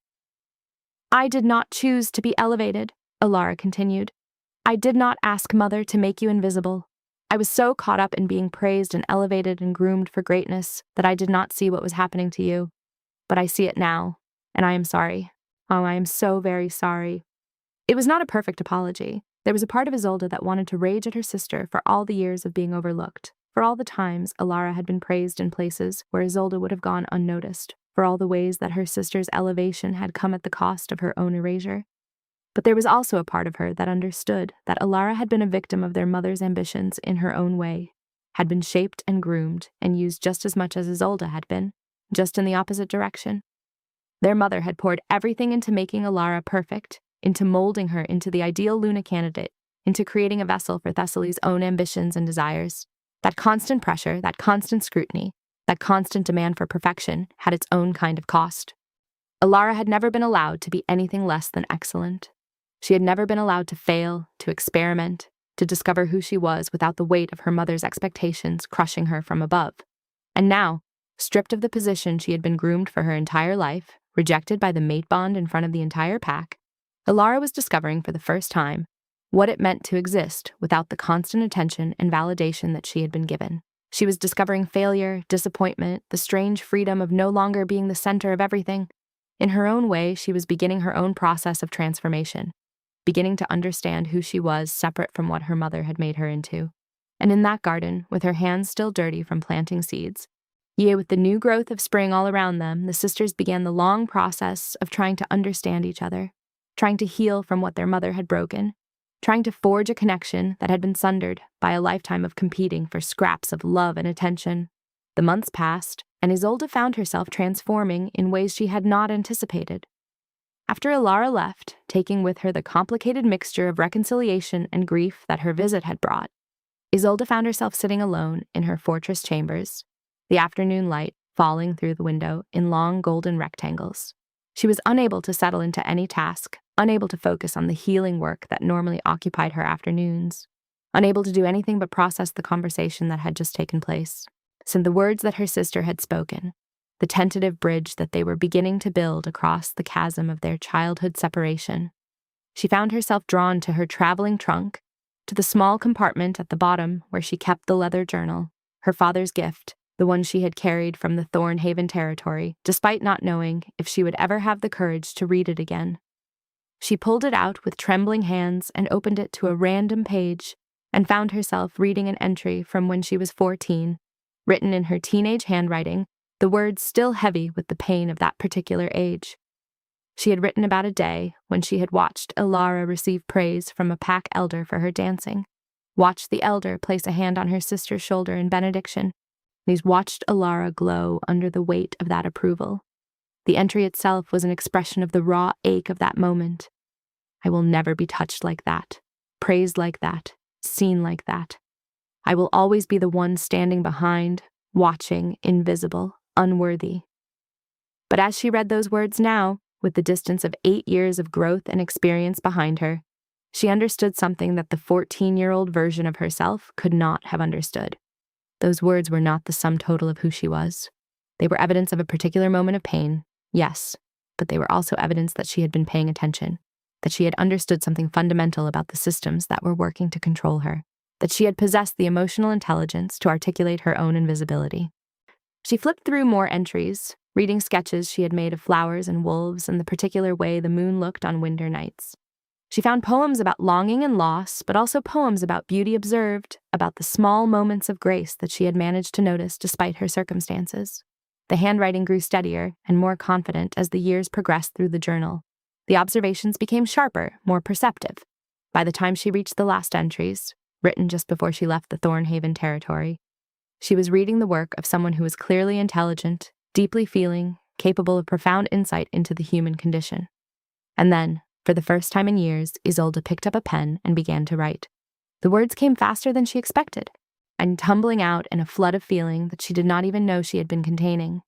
"I did not choose to be elevated," Elara continued. "I did not ask Mother to make you invisible. I was so caught up in being praised and elevated and groomed for greatness that I did not see what was happening to you. But I see it now, and I am sorry. Oh, I am so very sorry." It was not a perfect apology. There was a part of Isolde that wanted to rage at her sister for all the years of being overlooked, for all the times Elara had been praised in places where Isolde would have gone unnoticed, for all the ways that her sister's elevation had come at the cost of her own erasure. But there was also a part of her that understood that Elara had been a victim of their mother's ambitions in her own way, had been shaped and groomed and used just as much as Isolde had been, just in the opposite direction. Their mother had poured everything into making Elara perfect, into molding her into the ideal Luna candidate, into creating a vessel for Thessaly's own ambitions and desires. That constant pressure, that constant scrutiny, that constant demand for perfection had its own kind of cost. Elara had never been allowed to be anything less than excellent. She had never been allowed to fail, to experiment, to discover who she was without the weight of her mother's expectations crushing her from above. And now, stripped of the position she had been groomed for her entire life, rejected by the mate bond in front of the entire pack, Elara was discovering for the first time what it meant to exist without the constant attention and validation that she had been given. She was discovering failure, disappointment, the strange freedom of no longer being the center of everything. In her own way, she was beginning her own process of transformation, beginning to understand who she was separate from what her mother had made her into. And in that garden, with her hands still dirty from planting seeds, yea, with the new growth of spring all around them, the sisters began the long process of trying to understand each other, trying to heal from what their mother had broken, trying to forge a connection that had been sundered by a lifetime of competing for scraps of love and attention. The months passed, and Isolde found herself transforming in ways she had not anticipated. After Elara left, taking with her the complicated mixture of reconciliation and grief that her visit had brought, Isolde found herself sitting alone in her fortress chambers, the afternoon light falling through the window in long golden rectangles. She was unable to settle into any task, unable to focus on the healing work that normally occupied her afternoons, unable to do anything but process the conversation that had just taken place, since the words that her sister had spoken, the tentative bridge that they were beginning to build across the chasm of their childhood separation. She found herself drawn to her traveling trunk, to the small compartment at the bottom where she kept the leather journal, her father's gift, the one she had carried from the Thornhaven territory, despite not knowing if she would ever have the courage to read it again. She pulled it out with trembling hands and opened it to a random page, and found herself reading an entry from when she was 14, written in her teenage handwriting, the words still heavy with the pain of that particular age. She had written about a day when she had watched Elara receive praise from a pack elder for her dancing, watched the elder place a hand on her sister's shoulder in benediction. These watched Elara glow under the weight of that approval. The entry itself was an expression of the raw ache of that moment. I will never be touched like that, praised like that, seen like that. I will always be the one standing behind, watching, invisible, unworthy. But as she read those words now, with the distance of 8 years of growth and experience behind her, she understood something that the 14-year-old version of herself could not have understood. Those words were not the sum total of who she was. They were evidence of a particular moment of pain, yes, but they were also evidence that she had been paying attention, that she had understood something fundamental about the systems that were working to control her, that she had possessed the emotional intelligence to articulate her own invisibility. She flipped through more entries, reading sketches she had made of flowers and wolves and the particular way the moon looked on winter nights. She found poems about longing and loss, but also poems about beauty observed, about the small moments of grace that she had managed to notice despite her circumstances. The handwriting grew steadier and more confident as the years progressed through the journal. The observations became sharper, more perceptive. By the time she reached the last entries, written just before she left the Thornhaven territory, she was reading the work of someone who was clearly intelligent, deeply feeling, capable of profound insight into the human condition. And then, for the first time in years, Isolde picked up a pen and began to write. The words came faster than she expected, and tumbling out in a flood of feeling that she did not even know she had been containing.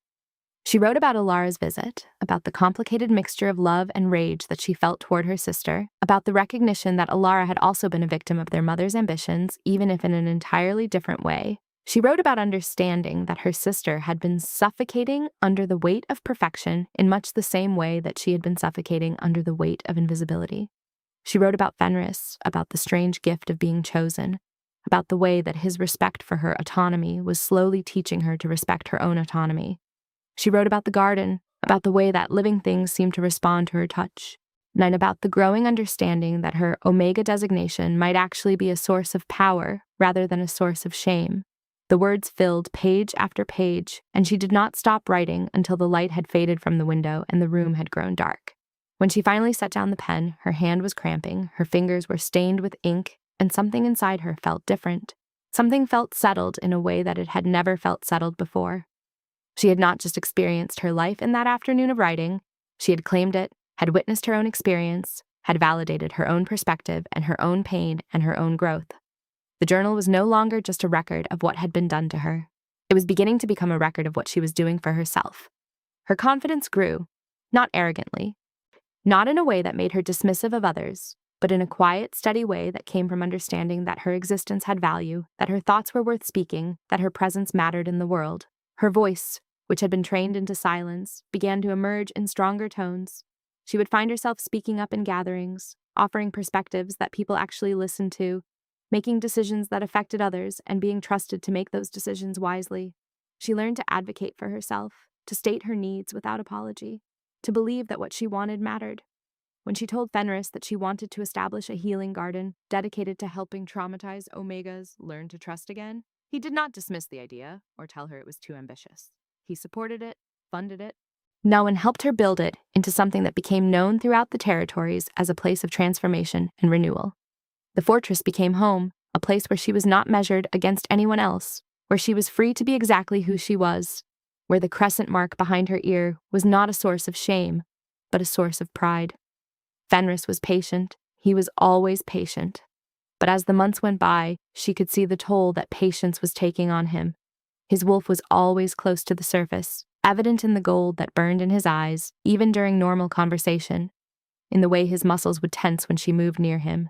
She wrote about Elara's visit, about the complicated mixture of love and rage that she felt toward her sister, about the recognition that Elara had also been a victim of their mother's ambitions, even if in an entirely different way. She wrote about understanding that her sister had been suffocating under the weight of perfection in much the same way that she had been suffocating under the weight of invisibility. She wrote about Fenris, about the strange gift of being chosen, about the way that his respect for her autonomy was slowly teaching her to respect her own autonomy. She wrote about the garden, about the way that living things seemed to respond to her touch, and about the growing understanding that her Omega designation might actually be a source of power rather than a source of shame. The words filled page after page, and she did not stop writing until the light had faded from the window and the room had grown dark. When she finally set down the pen, her hand was cramping, her fingers were stained with ink, and something inside her felt different. Something felt settled in a way that it had never felt settled before. She had not just experienced her life in that afternoon of writing, she had claimed it, had witnessed her own experience, had validated her own perspective and her own pain and her own growth. The journal was no longer just a record of what had been done to her. It was beginning to become a record of what she was doing for herself. Her confidence grew, not arrogantly, not in a way that made her dismissive of others, but in a quiet, steady way that came from understanding that her existence had value, that her thoughts were worth speaking, that her presence mattered in the world. Her voice, which had been trained into silence, began to emerge in stronger tones. She would find herself speaking up in gatherings, offering perspectives that people actually listened to, making decisions that affected others and being trusted to make those decisions wisely. She learned to advocate for herself, to state her needs without apology, to believe that what she wanted mattered. When she told Fenris that she wanted to establish a healing garden dedicated to helping traumatized Omegas learn to trust again, he did not dismiss the idea or tell her it was too ambitious. He supported it, funded it, and helped her build it into something that became known throughout the territories as a place of transformation and renewal. The fortress became home, a place where she was not measured against anyone else, where she was free to be exactly who she was, where the crescent mark behind her ear was not a source of shame, but a source of pride. Fenris was patient. He was always patient. But as the months went by, she could see the toll that patience was taking on him. His wolf was always close to the surface, evident in the gold that burned in his eyes, even during normal conversation, in the way his muscles would tense when she moved near him,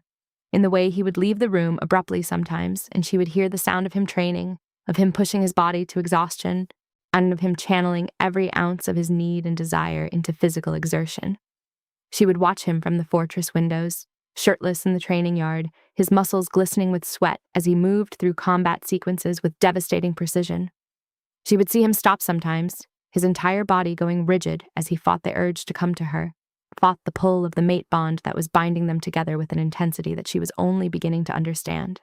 in the way he would leave the room abruptly sometimes, and she would hear the sound of him training, of him pushing his body to exhaustion, and of him channeling every ounce of his need and desire into physical exertion. She would watch him from the fortress windows, shirtless in the training yard, his muscles glistening with sweat as he moved through combat sequences with devastating precision. She would see him stop sometimes, his entire body going rigid as he fought the urge to come to her, fought the pull of the mate bond that was binding them together with an intensity that she was only beginning to understand.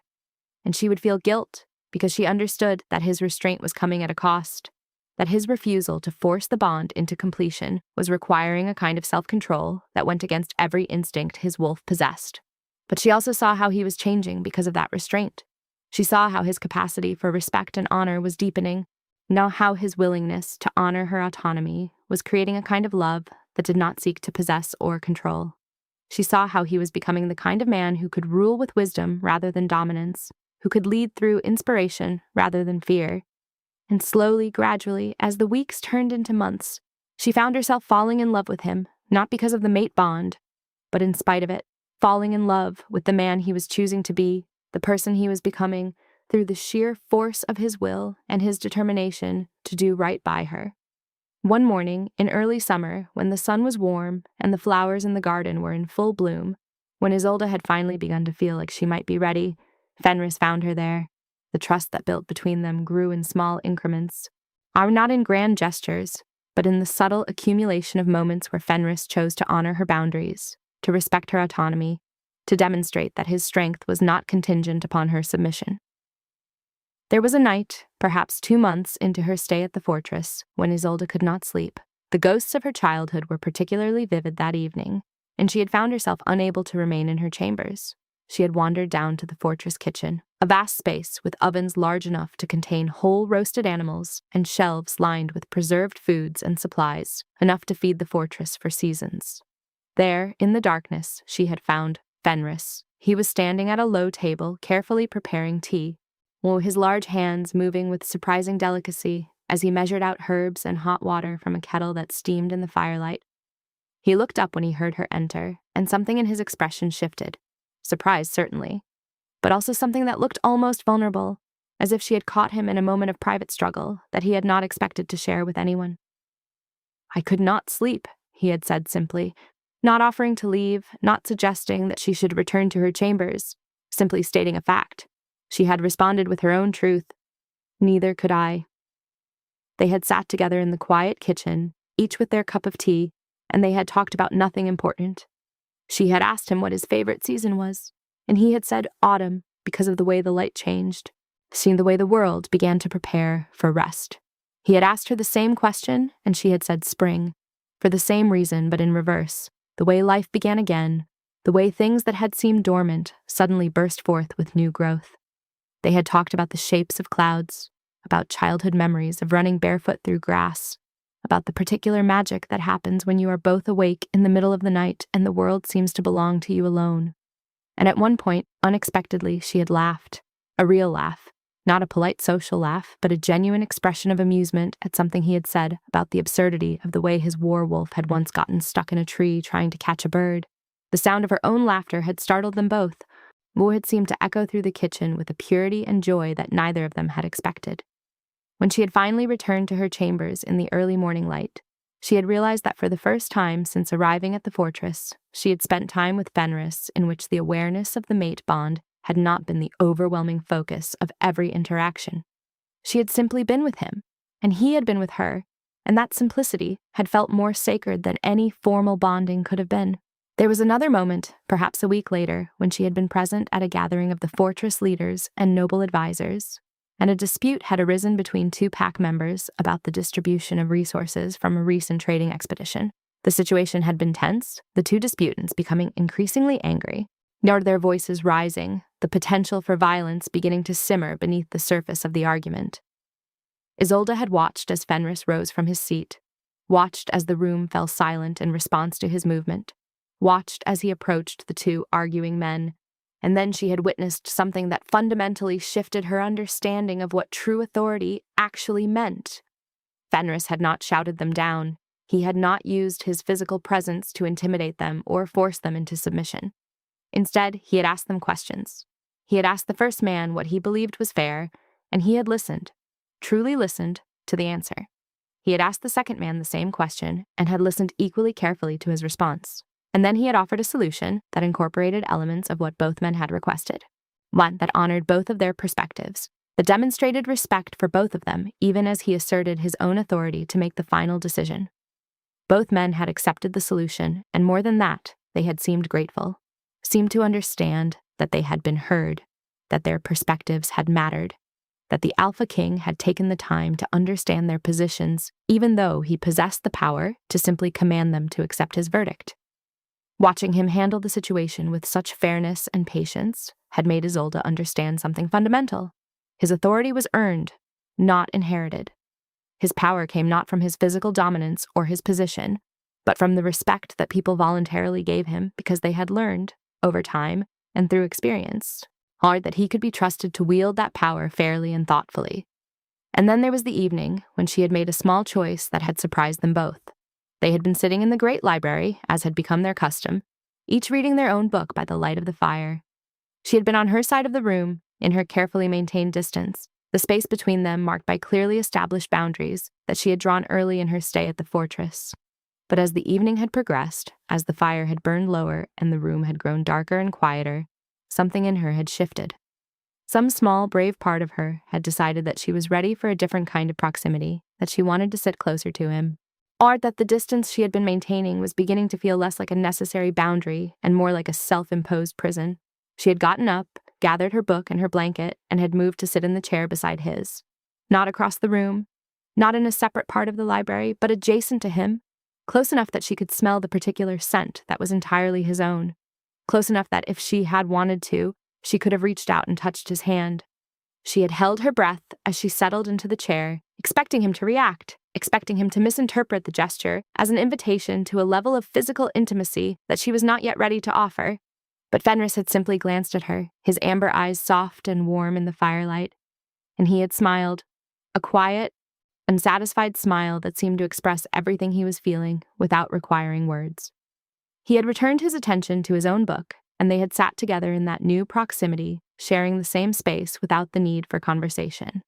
and she would feel guilt because she understood that his restraint was coming at a cost, that his refusal to force the bond into completion was requiring a kind of self-control that went against every instinct his wolf possessed. But she also saw how he was changing because of that restraint. She saw how his capacity for respect and honor was deepening, now how his willingness to honor her autonomy was creating a kind of love that did not seek to possess or control. She saw how he was becoming the kind of man who could rule with wisdom rather than dominance, who could lead through inspiration rather than fear. And slowly, gradually, as the weeks turned into months, she found herself falling in love with him, not because of the mate bond, but in spite of it, falling in love with the man he was choosing to be, the person he was becoming, through the sheer force of his will and his determination to do right by her. One morning, in early summer, when the sun was warm and the flowers in the garden were in full bloom, when Isolde had finally begun to feel like she might be ready, Fenris found her there. The trust that built between them grew in small increments, not in grand gestures, but in the subtle accumulation of moments where Fenris chose to honor her boundaries, to respect her autonomy, to demonstrate that his strength was not contingent upon her submission. There was a night, perhaps 2 months into her stay at the fortress, when Isolde could not sleep. The ghosts of her childhood were particularly vivid that evening, and she had found herself unable to remain in her chambers. She had wandered down to the fortress kitchen, a vast space with ovens large enough to contain whole roasted animals and shelves lined with preserved foods and supplies, enough to feed the fortress for seasons. There, in the darkness, she had found Fenris. He was standing at a low table, carefully preparing tea, his large hands moving with surprising delicacy as he measured out herbs and hot water from a kettle that steamed in the firelight. He looked up when he heard her enter, and something in his expression shifted. Surprise, certainly, but also something that looked almost vulnerable, as if she had caught him in a moment of private struggle that he had not expected to share with anyone. "I could not sleep," he had said simply, not offering to leave, not suggesting that she should return to her chambers, simply stating a fact. She had responded with her own truth. Neither could I. They had sat together in the quiet kitchen, each with their cup of tea, and they had talked about nothing important. She had asked him what his favorite season was, and he had said autumn because of the way the light changed, seeing the way the world began to prepare for rest. He had asked her the same question, and she had said spring, for the same reason but in reverse, the way life began again, the way things that had seemed dormant suddenly burst forth with new growth. They had talked about the shapes of clouds, about childhood memories of running barefoot through grass, about the particular magic that happens when you are both awake in the middle of the night and the world seems to belong to you alone. And at one point, unexpectedly, she had laughed. A real laugh. Not a polite social laugh, but a genuine expression of amusement at something he had said about the absurdity of the way his war wolf had once gotten stuck in a tree trying to catch a bird. The sound of her own laughter had startled them both. War had seemed to echo through the kitchen with a purity and joy that neither of them had expected. When she had finally returned to her chambers in the early morning light, she had realized that for the first time since arriving at the fortress, she had spent time with Fenris in which the awareness of the mate bond had not been the overwhelming focus of every interaction. She had simply been with him, and he had been with her, and that simplicity had felt more sacred than any formal bonding could have been. There was another moment, perhaps a week later, when she had been present at a gathering of the fortress leaders and noble advisors, and a dispute had arisen between 2 pack members about the distribution of resources from a recent trading expedition. The situation had been tense, the 2 disputants becoming increasingly angry, their voices rising, the potential for violence beginning to simmer beneath the surface of the argument. Isolde had watched as Fenris rose from his seat, watched as the room fell silent in response to his movement, watched as he approached the 2 arguing men, and then she had witnessed something that fundamentally shifted her understanding of what true authority actually meant. Fenris had not shouted them down. He had not used his physical presence to intimidate them or force them into submission. Instead, he had asked them questions. He had asked the first man what he believed was fair, and he had listened, truly listened, to the answer. He had asked the second man the same question and had listened equally carefully to his response. And then he had offered a solution that incorporated elements of what both men had requested. One that honored both of their perspectives, that demonstrated respect for both of them, even as he asserted his own authority to make the final decision. Both men had accepted the solution, and more than that, they had seemed grateful, seemed to understand that they had been heard. that their perspectives had mattered, that the Alpha King had taken the time to understand their positions, even though he possessed the power to simply command them to accept his verdict. Watching him handle the situation with such fairness and patience had made Isolde understand something fundamental. His authority was earned, not inherited. His power came not from his physical dominance or his position, but from the respect that people voluntarily gave him because they had learned, over time and through experience, that he could be trusted to wield that power fairly and thoughtfully. And then there was the evening when she had made a small choice that had surprised them both. They had been sitting in the great library, as had become their custom, each reading their own book by the light of the fire. She had been on her side of the room, in her carefully maintained distance, the space between them marked by clearly established boundaries that she had drawn early in her stay at the fortress. But as the evening had progressed, as the fire had burned lower and the room had grown darker and quieter, something in her had shifted. Some small, brave part of her had decided that she was ready for a different kind of proximity, that she wanted to sit closer to him, or that the distance she had been maintaining was beginning to feel less like a necessary boundary and more like a self-imposed prison. She had gotten up, gathered her book and her blanket, and had moved to sit in the chair beside his. Not across the room, not in a separate part of the library, but adjacent to him, close enough that she could smell the particular scent that was entirely his own, close enough that if she had wanted to, she could have reached out and touched his hand. She had held her breath as she settled into the chair, expecting him to react, expecting him to misinterpret the gesture as an invitation to a level of physical intimacy that she was not yet ready to offer. But Fenris had simply glanced at her, his amber eyes soft and warm in the firelight, and he had smiled, a quiet, unsatisfied smile that seemed to express everything he was feeling without requiring words. He had returned his attention to his own book, and they had sat together in that new proximity, sharing the same space without the need for conversation,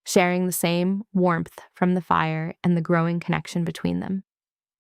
sharing the same warmth from the fire and the growing connection between them.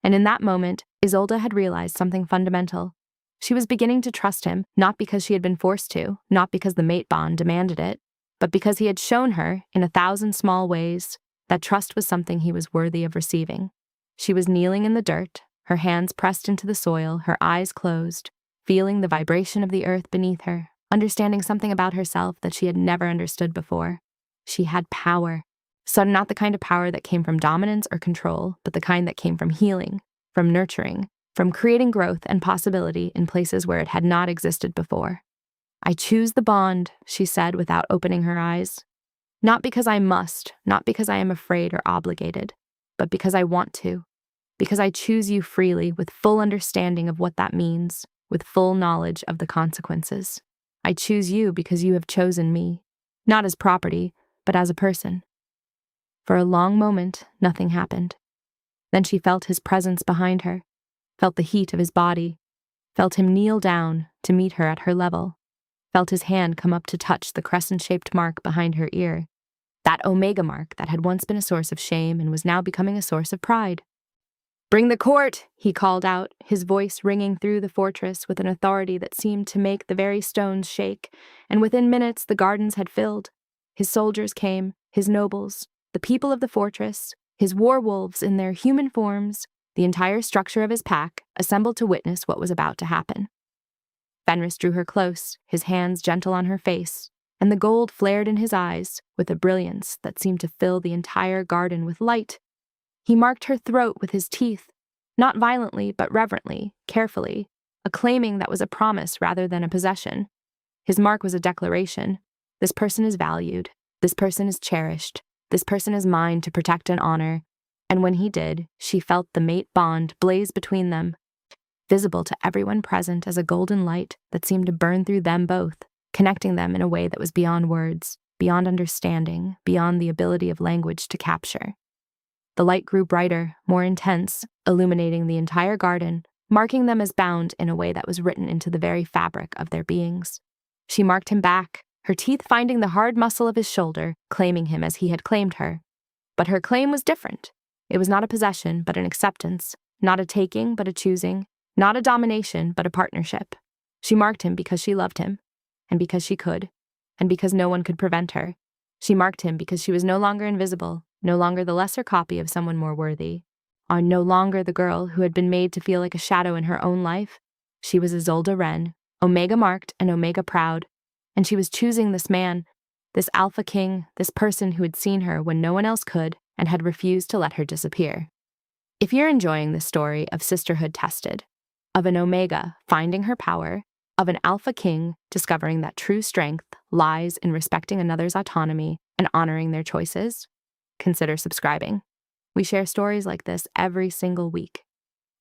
And in that moment, Isolde had realized something fundamental. She was beginning to trust him, not because she had been forced to, not because the mate bond demanded it, but because he had shown her, in 1,000 small ways, that trust was something he was worthy of receiving. She was kneeling in the dirt, her hands pressed into the soil, her eyes closed, feeling the vibration of the earth beneath her, understanding something about herself that she had never understood before. She had power. So not the kind of power that came from dominance or control, but the kind that came from healing, from nurturing, from creating growth and possibility in places where it had not existed before. "I choose the bond," she said without opening her eyes. "Not because I must, not because I am afraid or obligated, but because I want to. Because I choose you freely with full understanding of what that means, with full knowledge of the consequences. I choose you because you have chosen me, not as property, but as a person." For a long moment, nothing happened. Then she felt his presence behind her, felt the heat of his body, felt him kneel down to meet her at her level, felt his hand come up to touch the crescent-shaped mark behind her ear, that omega mark that had once been a source of shame and was now becoming a source of pride. "Bring the court," he called out, his voice ringing through the fortress with an authority that seemed to make the very stones shake, and within minutes the gardens had filled. His soldiers came, his nobles, the people of the fortress, his war wolves in their human forms, the entire structure of his pack, assembled to witness what was about to happen. Fenris drew her close, his hands gentle on her face, and the gold flared in his eyes with a brilliance that seemed to fill the entire garden with light. He marked her throat with his teeth, not violently but reverently, carefully, a claiming that was a promise rather than a possession. His mark was a declaration. This person is valued. This person is cherished. This person is mine to protect and honor. And when he did, she felt the mate bond blaze between them, visible to everyone present as a golden light that seemed to burn through them both, connecting them in a way that was beyond words, beyond understanding, beyond the ability of language to capture. The light grew brighter, more intense, illuminating the entire garden, marking them as bound in a way that was written into the very fabric of their beings. She marked him back, her teeth finding the hard muscle of his shoulder, claiming him as he had claimed her. But her claim was different. It was not a possession, but an acceptance, not a taking, but a choosing, not a domination, but a partnership. She marked him because she loved him, and because she could, and because no one could prevent her. She marked him because she was no longer invisible, no longer the lesser copy of someone more worthy, or no longer the girl who had been made to feel like a shadow in her own life. She was Isolde Wren, omega marked and omega proud, and she was choosing this man, this alpha king, this person who had seen her when no one else could and had refused to let her disappear. If you're enjoying this story of sisterhood tested, of an Omega finding her power, of an alpha king discovering that true strength lies in respecting another's autonomy and honoring their choices, consider subscribing. We share stories like this every single week.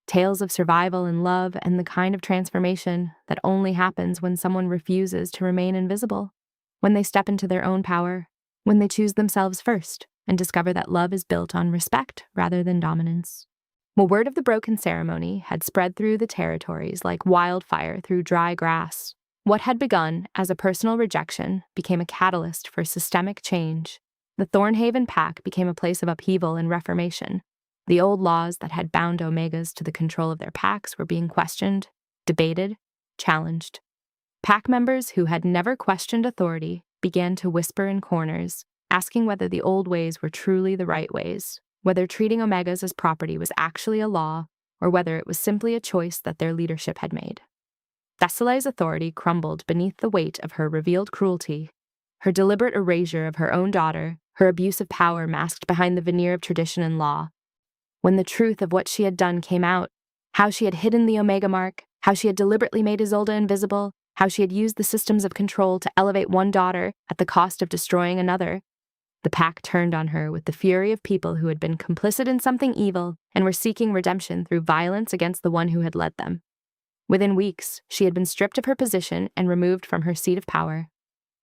Tales of survival and love and the kind of transformation that only happens when someone refuses to remain invisible, when they step into their own power, when they choose themselves first and discover that love is built on respect rather than dominance. Well, word of the broken ceremony had spread through the territories like wildfire through dry grass. What had begun as a personal rejection became a catalyst for systemic change. The Thornhaven Pack became a place of upheaval and reformation. The old laws that had bound Omegas to the control of their packs were being questioned, debated, challenged. Pack members who had never questioned authority began to whisper in corners, asking whether the old ways were truly the right ways, whether treating Omegas as property was actually a law, or whether it was simply a choice that their leadership had made. Thessaly's authority crumbled beneath the weight of her revealed cruelty, her deliberate erasure of her own daughter, her abuse of power masked behind the veneer of tradition and law. When the truth of what she had done came out, how she had hidden the Omega mark, how she had deliberately made Isolde invisible, how she had used the systems of control to elevate one daughter at the cost of destroying another, the pack turned on her with the fury of people who had been complicit in something evil and were seeking redemption through violence against the one who had led them. Within weeks, she had been stripped of her position and removed from her seat of power.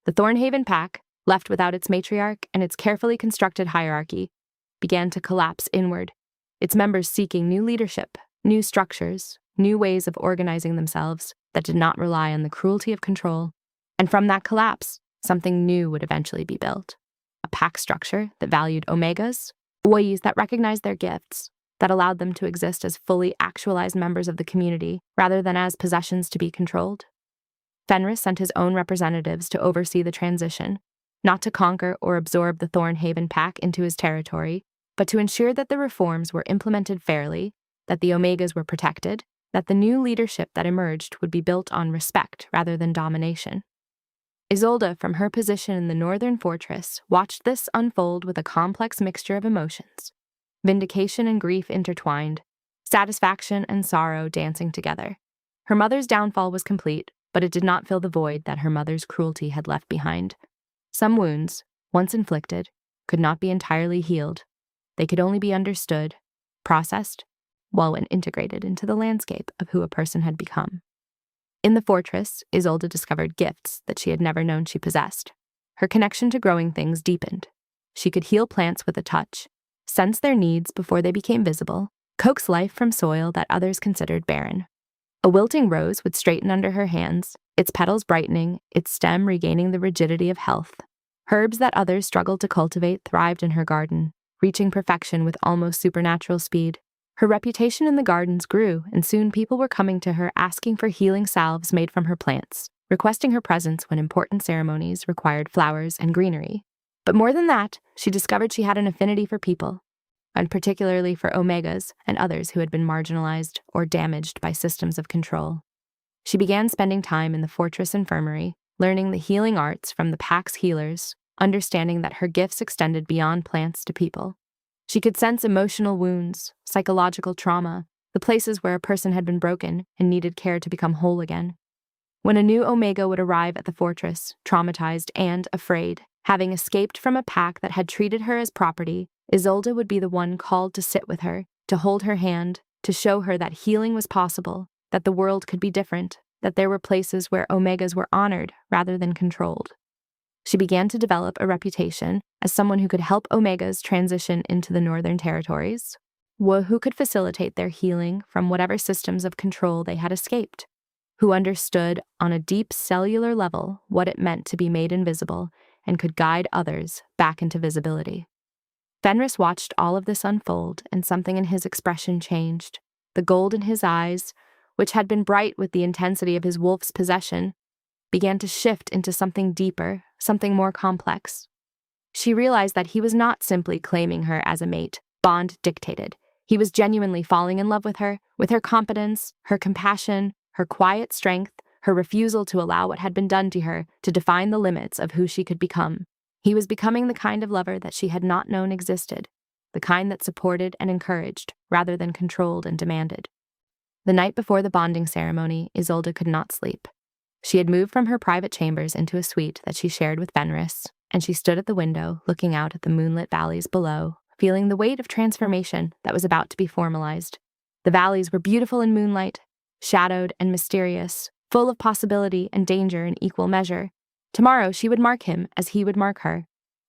The Thornhaven Pack, left without its matriarch and its carefully constructed hierarchy, began to collapse inward, its members seeking new leadership, new structures, new ways of organizing themselves that did not rely on the cruelty of control. And from that collapse, something new would eventually be built. A pack structure that valued Omegas, boys that recognized their gifts, that allowed them to exist as fully actualized members of the community rather than as possessions to be controlled. Fenris sent his own representatives to oversee the transition, not to conquer or absorb the Thornhaven Pack into his territory, but to ensure that the reforms were implemented fairly, that the Omegas were protected, that the new leadership that emerged would be built on respect rather than domination. Isolde, from her position in the northern fortress, watched this unfold with a complex mixture of emotions. Vindication and grief intertwined, satisfaction and sorrow dancing together. Her mother's downfall was complete, but it did not fill the void that her mother's cruelty had left behind. Some wounds, once inflicted, could not be entirely healed. They could only be understood, processed, while integrated into the landscape of who a person had become. In the fortress, Isolde discovered gifts that she had never known she possessed. Her connection to growing things deepened. She could heal plants with a touch, sense their needs before they became visible, coax life from soil that others considered barren. A wilting rose would straighten under her hands, its petals brightening, its stem regaining the rigidity of health. Herbs that others struggled to cultivate thrived in her garden, reaching perfection with almost supernatural speed. Her reputation in the gardens grew, and soon people were coming to her asking for healing salves made from her plants, requesting her presence when important ceremonies required flowers and greenery. But more than that, she discovered she had an affinity for people, and particularly for Omegas and others who had been marginalized or damaged by systems of control. She began spending time in the fortress infirmary, learning the healing arts from the pack's healers, understanding that her gifts extended beyond plants to people. She could sense emotional wounds, psychological trauma, the places where a person had been broken and needed care to become whole again. When a new Omega would arrive at the fortress, traumatized and afraid, having escaped from a pack that had treated her as property, Isolde would be the one called to sit with her, to hold her hand, to show her that healing was possible, that the world could be different, that there were places where Omegas were honored rather than controlled. She began to develop a reputation as someone who could help Omegas transition into the Northern Territories, who could facilitate their healing from whatever systems of control they had escaped, who understood on a deep cellular level what it meant to be made invisible and could guide others back into visibility. Fenris watched all of this unfold, and something in his expression changed. The gold in his eyes, which had been bright with the intensity of his wolf's possession, began to shift into something deeper, something more complex. She realized that he was not simply claiming her as a mate, bond dictated. He was genuinely falling in love with her competence, her compassion, her quiet strength, her refusal to allow what had been done to her to define the limits of who she could become. He was becoming the kind of lover that she had not known existed, the kind that supported and encouraged rather than controlled and demanded. The night before the bonding ceremony, Isolde could not sleep. She had moved from her private chambers into a suite that she shared with Fenris, and she stood at the window looking out at the moonlit valleys below, feeling the weight of transformation that was about to be formalized. The valleys were beautiful in moonlight, shadowed and mysterious, full of possibility and danger in equal measure. Tomorrow she would mark him as he would mark her.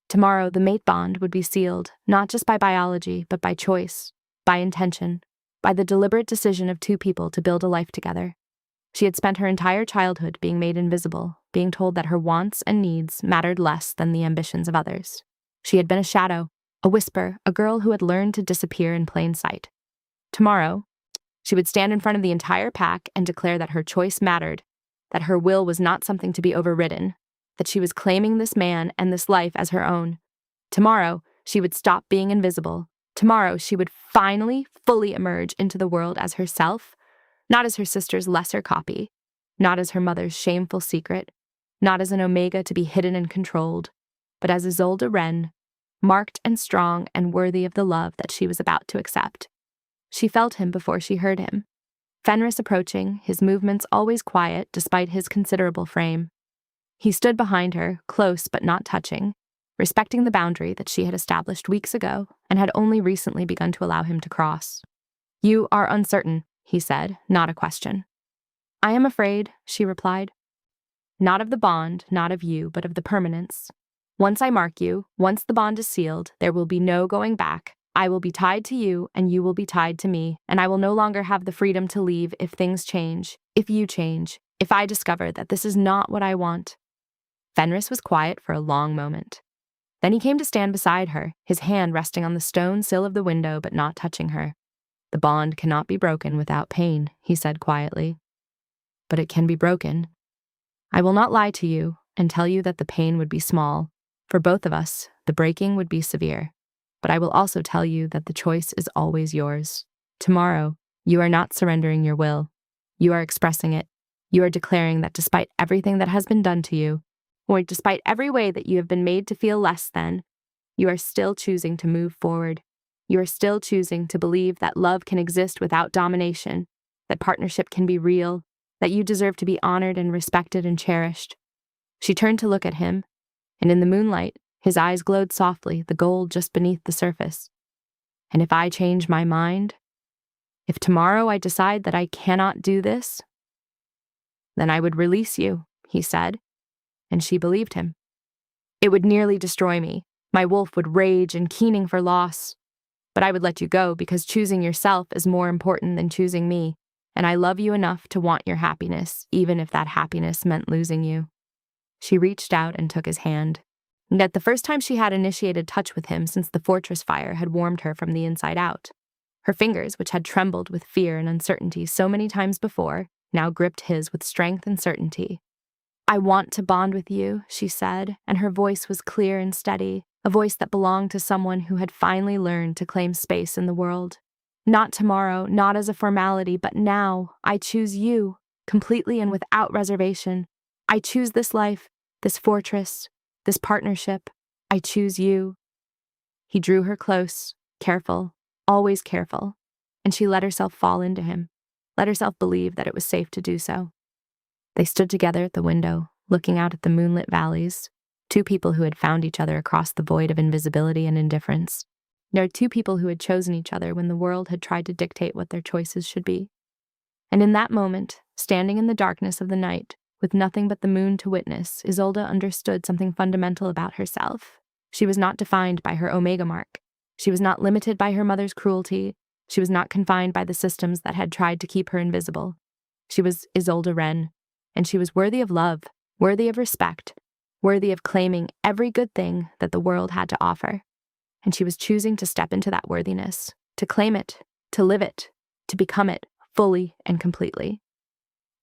Tomorrow the mate bond would be sealed, not just by biology, but by choice, by intention, by the deliberate decision of two people to build a life together. She had spent her entire childhood being made invisible, being told that her wants and needs mattered less than the ambitions of others. She had been a shadow, a whisper, a girl who had learned to disappear in plain sight. Tomorrow, she would stand in front of the entire pack and declare that her choice mattered, that her will was not something to be overridden, that she was claiming this man and this life as her own. Tomorrow, she would stop being invisible. Tomorrow, she would finally, fully emerge into the world as herself, not as her sister's lesser copy, not as her mother's shameful secret, not as an omega to be hidden and controlled, but as Isolde Wren, marked and strong and worthy of the love that she was about to accept. She felt him before she heard him. Fenris approaching, his movements always quiet despite his considerable frame. He stood behind her, close but not touching, respecting the boundary that she had established weeks ago and had only recently begun to allow him to cross. "You are uncertain," he said, not a question. "I am afraid," she replied. "Not of the bond, not of you, but of the permanence. Once I mark you, once the bond is sealed, there will be no going back. I will be tied to you, and you will be tied to me, and I will no longer have the freedom to leave if things change, if you change, if I discover that this is not what I want." Fenris was quiet for a long moment. Then he came to stand beside her, his hand resting on the stone sill of the window but not touching her. "The bond cannot be broken without pain," he said quietly. "But it can be broken. I will not lie to you and tell you that the pain would be small. For both of us, the breaking would be severe. But I will also tell you that the choice is always yours. Tomorrow, you are not surrendering your will. You are expressing it. You are declaring that despite everything that has been done to you, or despite every way that you have been made to feel less than, you are still choosing to move forward. You are still choosing to believe that love can exist without domination, that partnership can be real, that you deserve to be honored and respected and cherished." She turned to look at him, and in the moonlight, his eyes glowed softly, the gold just beneath the surface. "And if I change my mind, if tomorrow I decide that I cannot do this, then I would release you," he said, and she believed him. "It would nearly destroy me. My wolf would rage and keening for loss. But I would let you go because choosing yourself is more important than choosing me, and I love you enough to want your happiness, even if that happiness meant losing you." She reached out and took his hand. Yet the first time she had initiated touch with him since the fortress fire had warmed her from the inside out. Her fingers, which had trembled with fear and uncertainty so many times before, now gripped his with strength and certainty. "I want to bond with you," she said, and her voice was clear and steady, a voice that belonged to someone who had finally learned to claim space in the world. "Not tomorrow, not as a formality, but now. I choose you, completely and without reservation. I choose this life, this fortress, this partnership. I choose you." He drew her close, careful, always careful, and she let herself fall into him, let herself believe that it was safe to do so. They stood together at the window, looking out at the moonlit valleys, two people who had found each other across the void of invisibility and indifference. There are two people who had chosen each other when the world had tried to dictate what their choices should be. And in that moment, standing in the darkness of the night, with nothing but the moon to witness, Isolde understood something fundamental about herself. She was not defined by her omega mark. She was not limited by her mother's cruelty. She was not confined by the systems that had tried to keep her invisible. She was Isolde Wren, and she was worthy of love, worthy of respect, worthy of claiming every good thing that the world had to offer. And she was choosing to step into that worthiness, to claim it, to live it, to become it fully and completely.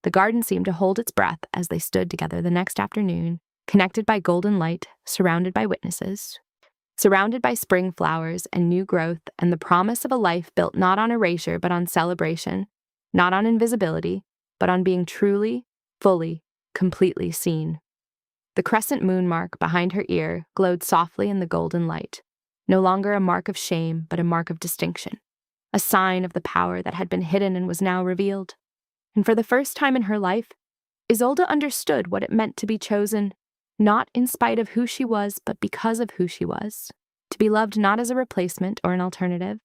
The garden seemed to hold its breath as they stood together the next afternoon, connected by golden light, surrounded by witnesses, surrounded by spring flowers and new growth and the promise of a life built not on erasure but on celebration, not on invisibility, but on being truly, fully, completely seen. The crescent moon mark behind her ear glowed softly in the golden light, no longer a mark of shame but a mark of distinction, a sign of the power that had been hidden and was now revealed. And for the first time in her life, Isolde understood what it meant to be chosen, not in spite of who she was, but because of who she was, to be loved not as a replacement or an alternative,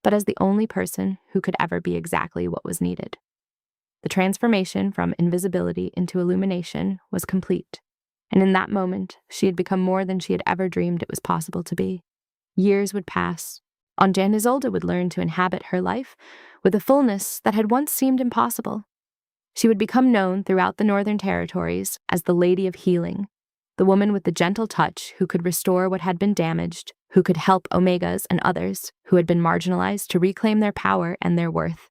but as the only person who could ever be exactly what was needed. The transformation from invisibility into illumination was complete, and in that moment, she had become more than she had ever dreamed it was possible to be. Years would pass. And Isolde would learn to inhabit her life with a fullness that had once seemed impossible. She would become known throughout the Northern Territories as the Lady of Healing, the woman with the gentle touch who could restore what had been damaged, who could help Omegas and others who had been marginalized to reclaim their power and their worth.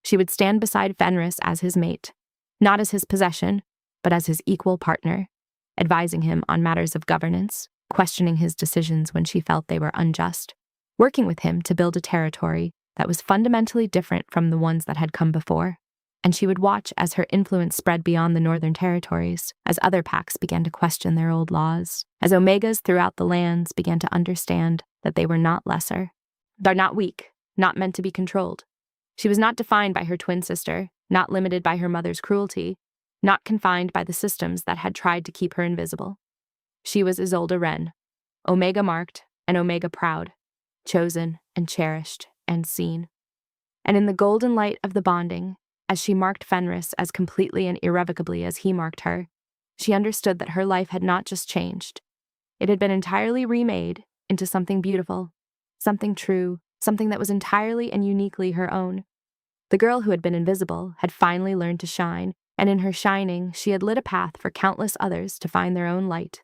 She would stand beside Fenris as his mate, not as his possession, but as his equal partner, advising him on matters of governance, questioning his decisions when she felt they were unjust, working with him to build a territory that was fundamentally different from the ones that had come before. And she would watch as her influence spread beyond the Northern Territories, as other packs began to question their old laws, as Omegas throughout the lands began to understand that they were not lesser. They're not weak, not meant to be controlled. She was not defined by her twin sister, not limited by her mother's cruelty, not confined by the systems that had tried to keep her invisible. She was Isolde Wren, Omega marked and Omega proud, chosen and cherished and seen. And in the golden light of the bonding, as she marked Fenris as completely and irrevocably as he marked her, she understood that her life had not just changed. It had been entirely remade into something beautiful, something true, something that was entirely and uniquely her own. The girl who had been invisible had finally learned to shine, and in her shining, she had lit a path for countless others to find their own light,